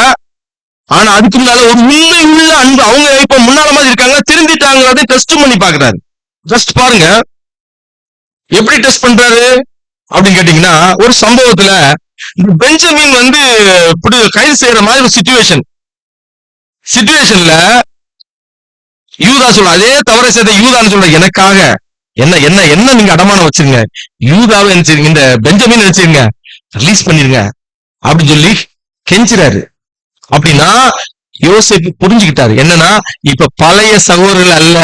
ஆனா அதுக்கு முன்னால ஒரு உண்மை உள்ள அன்பு, அவங்க இப்ப முன்னால மாதிரி இருக்காங்க, திருந்திட்டாங்க, அதை டெஸ்ட் பண்ணி பாக்குறாரு. ஜஸ்ட் பாருங்க எப்படி டெஸ்ட் பண்றாரு அப்படின்னு கேட்டீங்கன்னா, ஒரு சம்பவத்துல பெஞ்சமின் கைது செய்யற மாதிரி ஒரு சிச்சுவேஷன்ல யூதா சொல்ற அதே தவறை செய்த யூதான்னு சொல்ற, எனக்காக என்ன என்ன என்ன நீங்க அடமானம் வச்சிருங்க, யூதாவை நினைச்சிருங்க, இந்த பெஞ்சமின் நினைச்சிருங்க, ரிலீஸ் பண்ணிருங்க அப்படின்னு சொல்லி கெஞ்சுறாரு. அப்படின்னா யோசேப்பு புரிஞ்சுக்கிட்டாரு என்னன்னா, இப்ப பழைய சகோதரர்கள் அல்ல,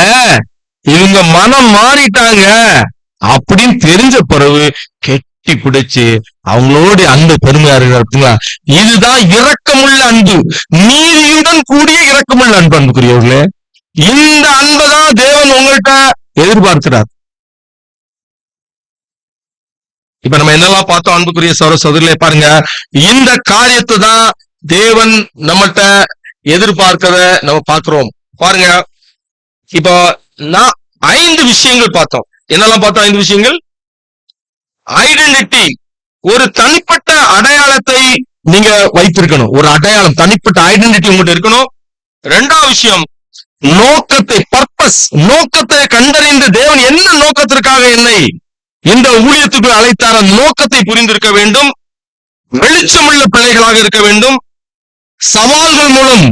இவங்க மனம் மாறிட்டாங்க அப்படின்னு தெரிஞ்ச பிறகு கெட்டி பிடிச்சு அவங்களோட அன்பு பெருமையா இருக்கிறார். இதுதான் இரக்கமுள்ள அன்பு, நீதியுடன் கூடிய இரக்கமுள்ள அன்பு. அன்புக்குரியவர்களே, இந்த அன்பைதான் தேவன் உங்கள்கிட்ட எதிர்பார்க்கிறார். இப்ப நம்ம என்னெல்லாம் பார்த்தோம் அன்புக்குரிய சகோதரர்களே, பாருங்க, இந்த காரியத்தை தான் தேவன் நம்மகிட்ட எதிர்பார்க்கிறத நம்ம பார்க்கிறோம். பாருங்க, இப்போ நான் 5 விஷயங்கள் பார்த்தோம். என்னெல்லாம் பார்த்தோம்? 5 விஷயங்கள். ஐடென்டிட்டி, ஒரு தனிப்பட்ட அடையாளத்தை நீங்க வைத்திருக்கணும். ஒரு அடையாளம், தனிப்பட்ட ஐடென்டிட்டி உங்கள்கிட்ட இருக்கணும். 2வது விஷயம், நோக்கத்தை, பர்பஸ், நோக்கத்தை கண்டறிந்து தேவன் என்ன நோக்கத்திற்காக என்னை இந்த ஊழியத்துக்கு அழைத்தார நோக்கத்தை புரிந்திருக்க வேண்டும். வெளிச்சமுள்ள பிள்ளைகளாக இருக்க வேண்டும். சவால்கள் மூலம்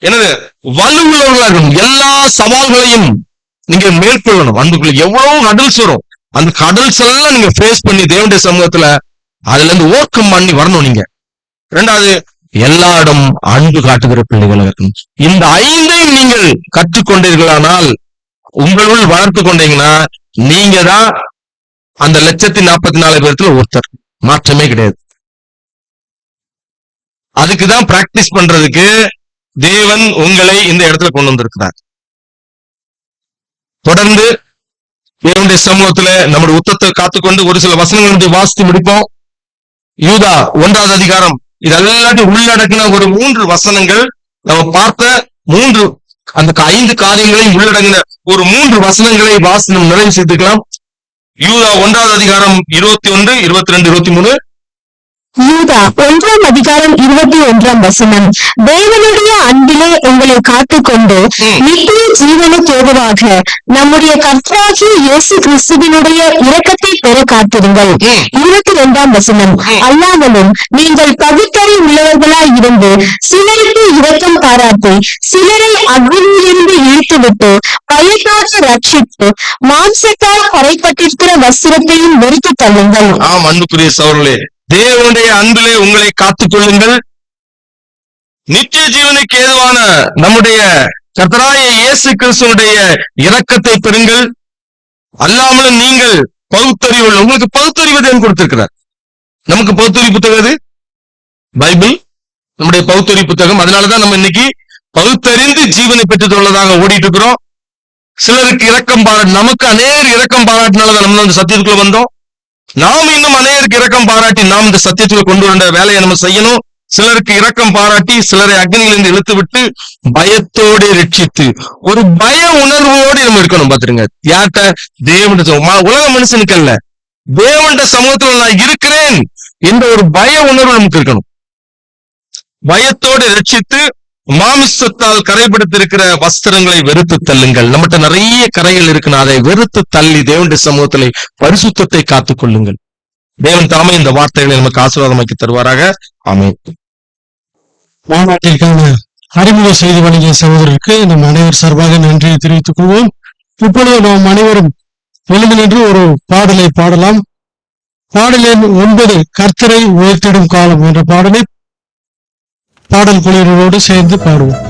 என்னது வலுவுள்ளவர்களாக இருக்கணும். எல்லா சவால்களையும் நீங்க மேற்கொள்ளணும். அன்புக்குள்ள எவ்வளவு கடல்ஸ் வரும், அந்த கடல்ஸ் எல்லாம் நீங்க ஃபேஸ் பண்ணி தேவனுடைய சமூகத்துல அதுல இருந்து ஓவர் கம் பண்ணி வரணும் நீங்க. 2வது, எல்லா இடம் அன்பு காட்டுகிற பிள்ளைகளாக இருக்கணும். இந்த 5ஐயும் நீங்கள் கற்றுக்கொண்டீர்களானால், உங்களுள் வளர்த்து கொண்டீங்கன்னா, நீங்க தான் அந்த 1,44,000 பேர்த்துல ஒருத்தர். மாற்றமே கிடையாது. அதுக்குதான் பிராக்டிஸ் பண்றதுக்கு தேவன் உங்களை இந்த இடத்துல கொண்டு வந்திருக்கிறார். தொடர்ந்து தேவனுடைய சமூகத்துல நம்முடைய உத்தத்தை காத்துக்கொண்டு ஒரு சில வசனங்கள் வந்து வாசித்து முடிப்போம். யூதா 1வது அதிகாரம் இதெல்லாத்தையும் உள்ளடக்கின ஒரு 3 வசனங்கள், நம்ம பார்த்த அந்த 5 காரியங்களையும் உள்ளடங்கின ஒரு 3 வசனங்களை வாசி நம்ம நிறைவு செய்துக்கலாம். யூதா 1வது அதிகாரம் 21, 22, 23. யூதா 1ஆம் அதிகாரம் 21ஆம் வசனம். தேவனுடைய அன்பிலே உங்களை காத்துக்கொண்டு நித்திய ஜீவனுக்கு ஏதுவாக நம்முடைய கர்த்தராகிய இயேசு கிறிஸ்துவினுடைய இரக்கத்தை பெற காத்திருங்கள். 22ஆம் வசனம். அல்லாமலும் நீங்கள் பகுத்தறிவு உள்ளவர்களாய் இருந்து சிலருக்கு இரக்கம் பாராட்டி சிலரை அக்னியிலிருந்து இழுத்துவிட்டு பயத்தாக ரட்சித்து மாம்சத்தால் கரைப்பட்டிருக்கிற வஸ்திரத்தையும் வெறுத்து தள்ளுங்கள். அன்புக்குரிய சகோதரர்களே, தேவனுடைய அன்பிலே உங்களை காத்துக்கொள்ளுங்கள். நித்திய ஜீவனுக்கு ஏதுவான நம்முடைய கர்த்தராகிய இயேசு கிறிஸ்துவுடைய இரக்கத்தை பெறுங்கள். அல்லாமலும் நீங்கள் பகுத்தறிவு, உங்களுக்கு பகுத்தறிவு தேவன் கொடுத்திருக்கிறார். நமக்கு பகுத்தறிவு புத்தகம் எது? பைபிள் நம்முடைய பகுத்தறிவு புத்தகம். அதனாலதான் நம்ம இன்னைக்கு பகுத்தறிந்து ஜீவனை பெற்றுத் உள்ளதாக ஓடிட்டு இருக்கிறோம். சிலருக்கு இரக்கம் நமக்கு அநேகர் இரக்கம் பாராட்டினாலதான் நம்ம வந்து சத்தியத்துக்குள்ள வந்தோம். நாம் இன்னும் அநேகருக்கு இரக்கம் பாராட்டி நாம் இந்த சத்தியத்துல கொண்டு வந்த வேலையை நம்ம செய்யணும். சிலருக்கு இரக்கம் பாராட்டி சிலரை அக்னியிலிருந்து இழுத்து விட்டு பயத்தோடு ரட்சித்து, ஒரு பய உணர்வோடு நம்ம இருக்கணும். பாத்துருங்க, யார்கிட்ட? தேவனுடைய உலக மனுஷனுக்கு அல்ல, தேவனுடைய சமூகத்துல நான் இருக்கிறேன் என்ற ஒரு பய உணர்வு நமக்கு இருக்கணும். பயத்தோடு ரட்சித்து மாமிசத்தால் கரைப்படுத்திருக்கிற வஸ்திரங்களை வெறுத்து தள்ளுங்கள். நம்மகிட்ட நிறைய கரைகள் இருக்குன்னு அதை வெறுத்து தள்ளி தேவனுடைய சமூகத்திலே பரிசுத்தத்தை காத்துக் கொள்ளுங்கள். தேவன் தாமே இந்த வார்த்தைகளை நமக்கு ஆசீர்வாதமாக்கி தருவாராக. ஆமென். மாநாட்டிற்கான அறிமுக செய்தி வழங்கிய சகோதரருக்கு நம் அனைவர் சார்பாக நன்றியை தெரிவித்துக் கொள்வோம். இப்பொழுது நாம் அனைவரும் எழுந்து நின்று ஒரு பாடலை பாடலாம். பாடலின் 9 கர்த்தரை உயர்த்திடும் காலம் என்ற பாடலை பாடல் குழுவினரோடு சேர்ந்து பாடுவோம்.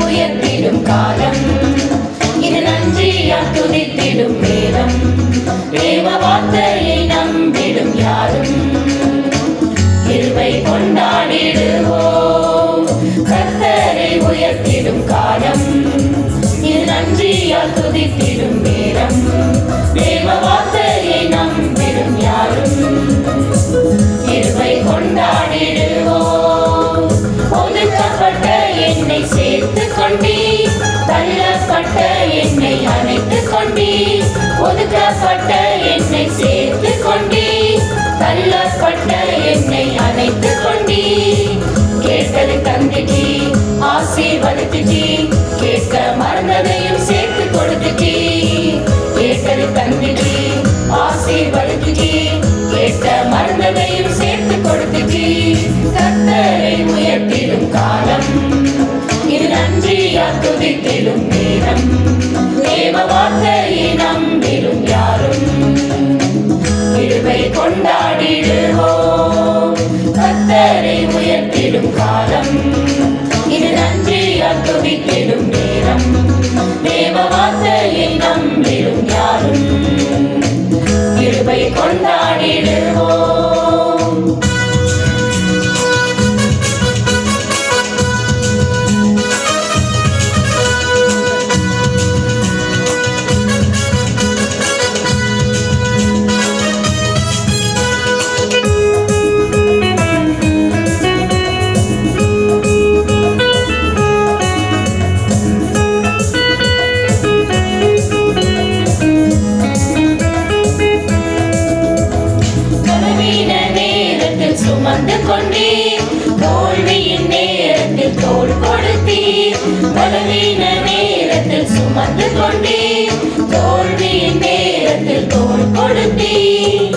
உயர்த்திடும் காலம் இது, நன்றியால் துதித்திடும் நேரம். தேவ வார்த்தையை நம்பிடும் யாரும் கிருபை கொண்டாடிடுவோம். கர்த்தரை உயர்த்திடும் காலம் இது, நன்றியால் துதித்திடும் நேரம். தேவ வார்த்தையை நம்பிடும் யாரும் கிருபை கொண்டாடிடுவோம். ஒதுக்கப்பட்ட என்னை சேர்த்து கொண்டீ, தள்ளப்பட்ட என்னை அணைத்து கொண்டீ. ஒதுக்கப்பட்ட என்னை சேர்த்து கொண்டீ, தள்ளப்பட்ட என்னை அணைத்து கொண்டீ. கேட்டது தந்துட்டீ, ஆசீர்வதித்துட்டீ, கேட்க மறந்ததையும் சேர்த்து கொடுத்துட்டீ. கேட்டது தந்துட்டீ, ஆசீர்வதித்துட்டீ, கேட்க மறந்ததையும் சேர்த்து கொடுத்துட்டீ. கர்த்தரை உயர்த்திடும் காலம் இது, நன்றியால் துதித்திடும் நேரம். தேவ வார்த்தையை நம்பிடும் யாரும் கிருபை கொண்டாடிடுவோம். கர்த்தரை உயர்த்திடும் காலம் இது, நன்றியால் துதித்திடும் நேரம். தேவ வார்த்தையை நம்பிடும் யாரும் கிருபை கொண்டாடிடுவோம். சுமந்து கொண்டீர், தோல்வியின் நேரத்தில் தோள் கொடுத்தீர். பலவீன நேரத்தில் சுமந்து கொண்டீர், தோல்வியின் நேரத்தில் தோள் கொடுத்தீர்.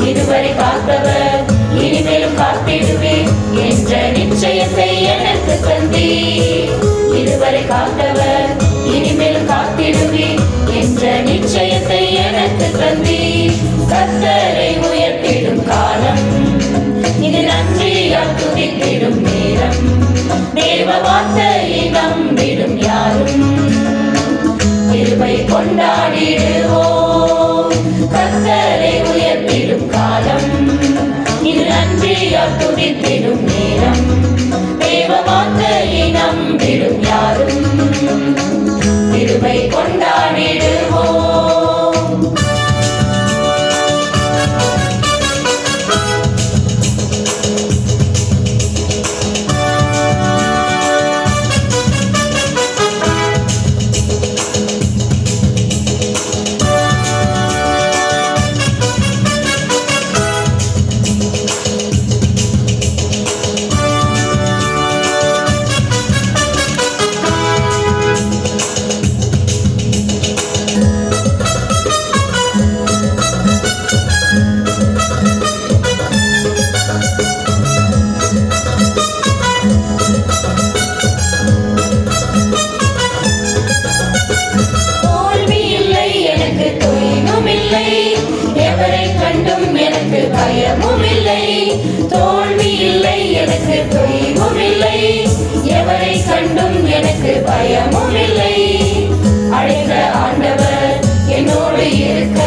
இதுவரை காத்தவர் இனிமேலும் காத்திடுவேன் என்ற நிச்சயத்தை எனக்கு தந்தீர். இதுவரை காத்தவர் இனிமேலும் காத்திடுவேன் என்ற நிச்சயத்தை எனக்கு தந்தீர். பயமும் இல்லை. அழைத்த ஆண்டவர் என்னோடு இருக்க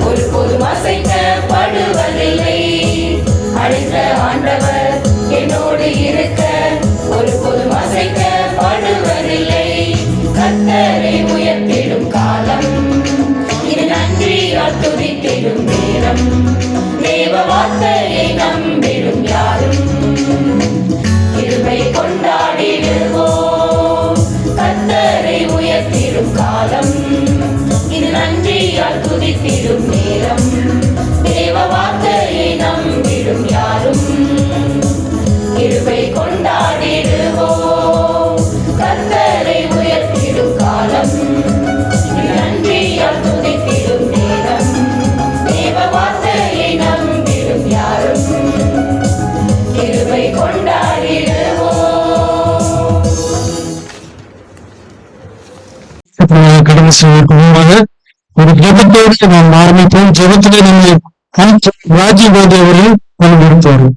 ஒருபோதும் அசைக்கப்படுவதில்லை. அழைத்த ஆண்டவர் என்னோடு இருக்க ஒருபோதும் அசைக்கப்படுவதில்லை. கர்த்தரை உயர்த்திடும் காலம், இது நன்றியால் துதித்திடும் நேரம். தேவ வார்த்தையை நம்பிடும் யாரும் கிருபை கொண்டாடிடுவோம். கர்த்தரை உயர்த்திடும் காலம், இது நன்றியால் துதித்திடும் நேரம். தேவ வார்த்தையை நம்பிடும் யாரும் கிருபை கொண்டாடிடுவோம். கர்த்தரை உயர்த்திடும் காலம், இது நன்றியால் துதித்திடும் நேரம். தேவ வார்த்தையை நம்பிடும் யாரும் கிருபை கொண்டாடிடுவோம். கடந்து செல்வதற்கு முன்பாக ஒரு ஜெபத்தோடு நாம் ஆரம்பிப்போம். ஜெபத்திலே நம்மை ராஜீவ் காந்தி அவர்கள் வலியுறுத்துவார்கள்.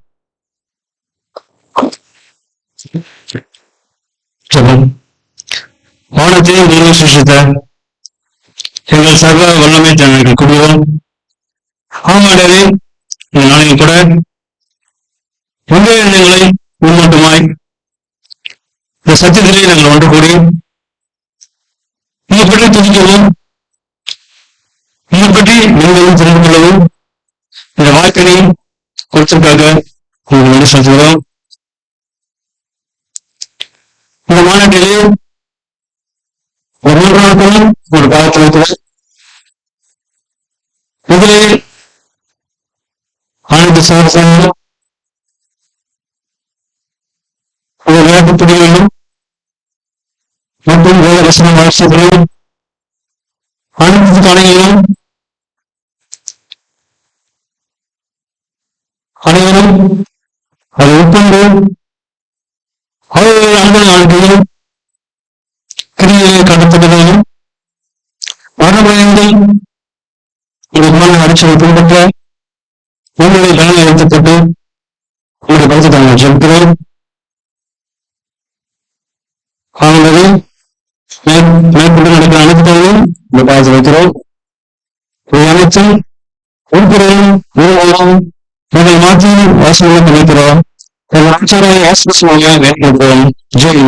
வானத்தையும் பூமியையும் சிருஷ்டித்த எங்கள் சர்வ வல்லமை தன்மைகள் குடியோம் ஆமாடவே இந்த நாளையும் கூட உங்கள் எண்ணங்களை முன்னோட்டமாய் இந்த சத்தியத்திலே நாங்கள் ஒன்று கூடி இதை பற்றி துதிக்கவும் இதை பற்றி நீங்களும் தெரிந்து கொள்ளவும் இந்த வாழ்க்கையை கொடுத்திருக்காக உங்களுக்கு நன்றி செலுத்துகிறோம். இந்த மாநாட்டிலே ஒரு 3 நாட்களும் ஒரு காலத்தில் இருக்கிறார். இதிலே அனைத்து சகோதரர்களும் ஒரு விளையாட்டு பிடிகளிலும் மற்றும் வேத வசன வாட்சியத்திலும் அனைத்து கலைகளிலும் அனைவரும் அதை உட்கொண்டு அவர்கள் அன்பு வாழ்க்கையில் கிரியை கடத்துவதையும் மரணபயங்கள் ஒரு மன அடிச்சலை பின்பற்ற உங்களுடைய பலனை எடுத்துக்கொண்டு உங்களுடைய பலத்தை நாங்கள் ஜெபிக்கிறோம். அவங்களது மேற்கொண்டு நடக்கிற அனைத்தையும் இந்த பாதத்தில் வைக்கிறோம். இவை அனைத்தும் உறுப்பினரும் உருவாகவும் உங்கள் மாற்றியும் வாசனையும் நினைக்கிறோம். உங்கள் ஆச்சாரம் வாசனை வேண்டுகிறோம். ஜெய்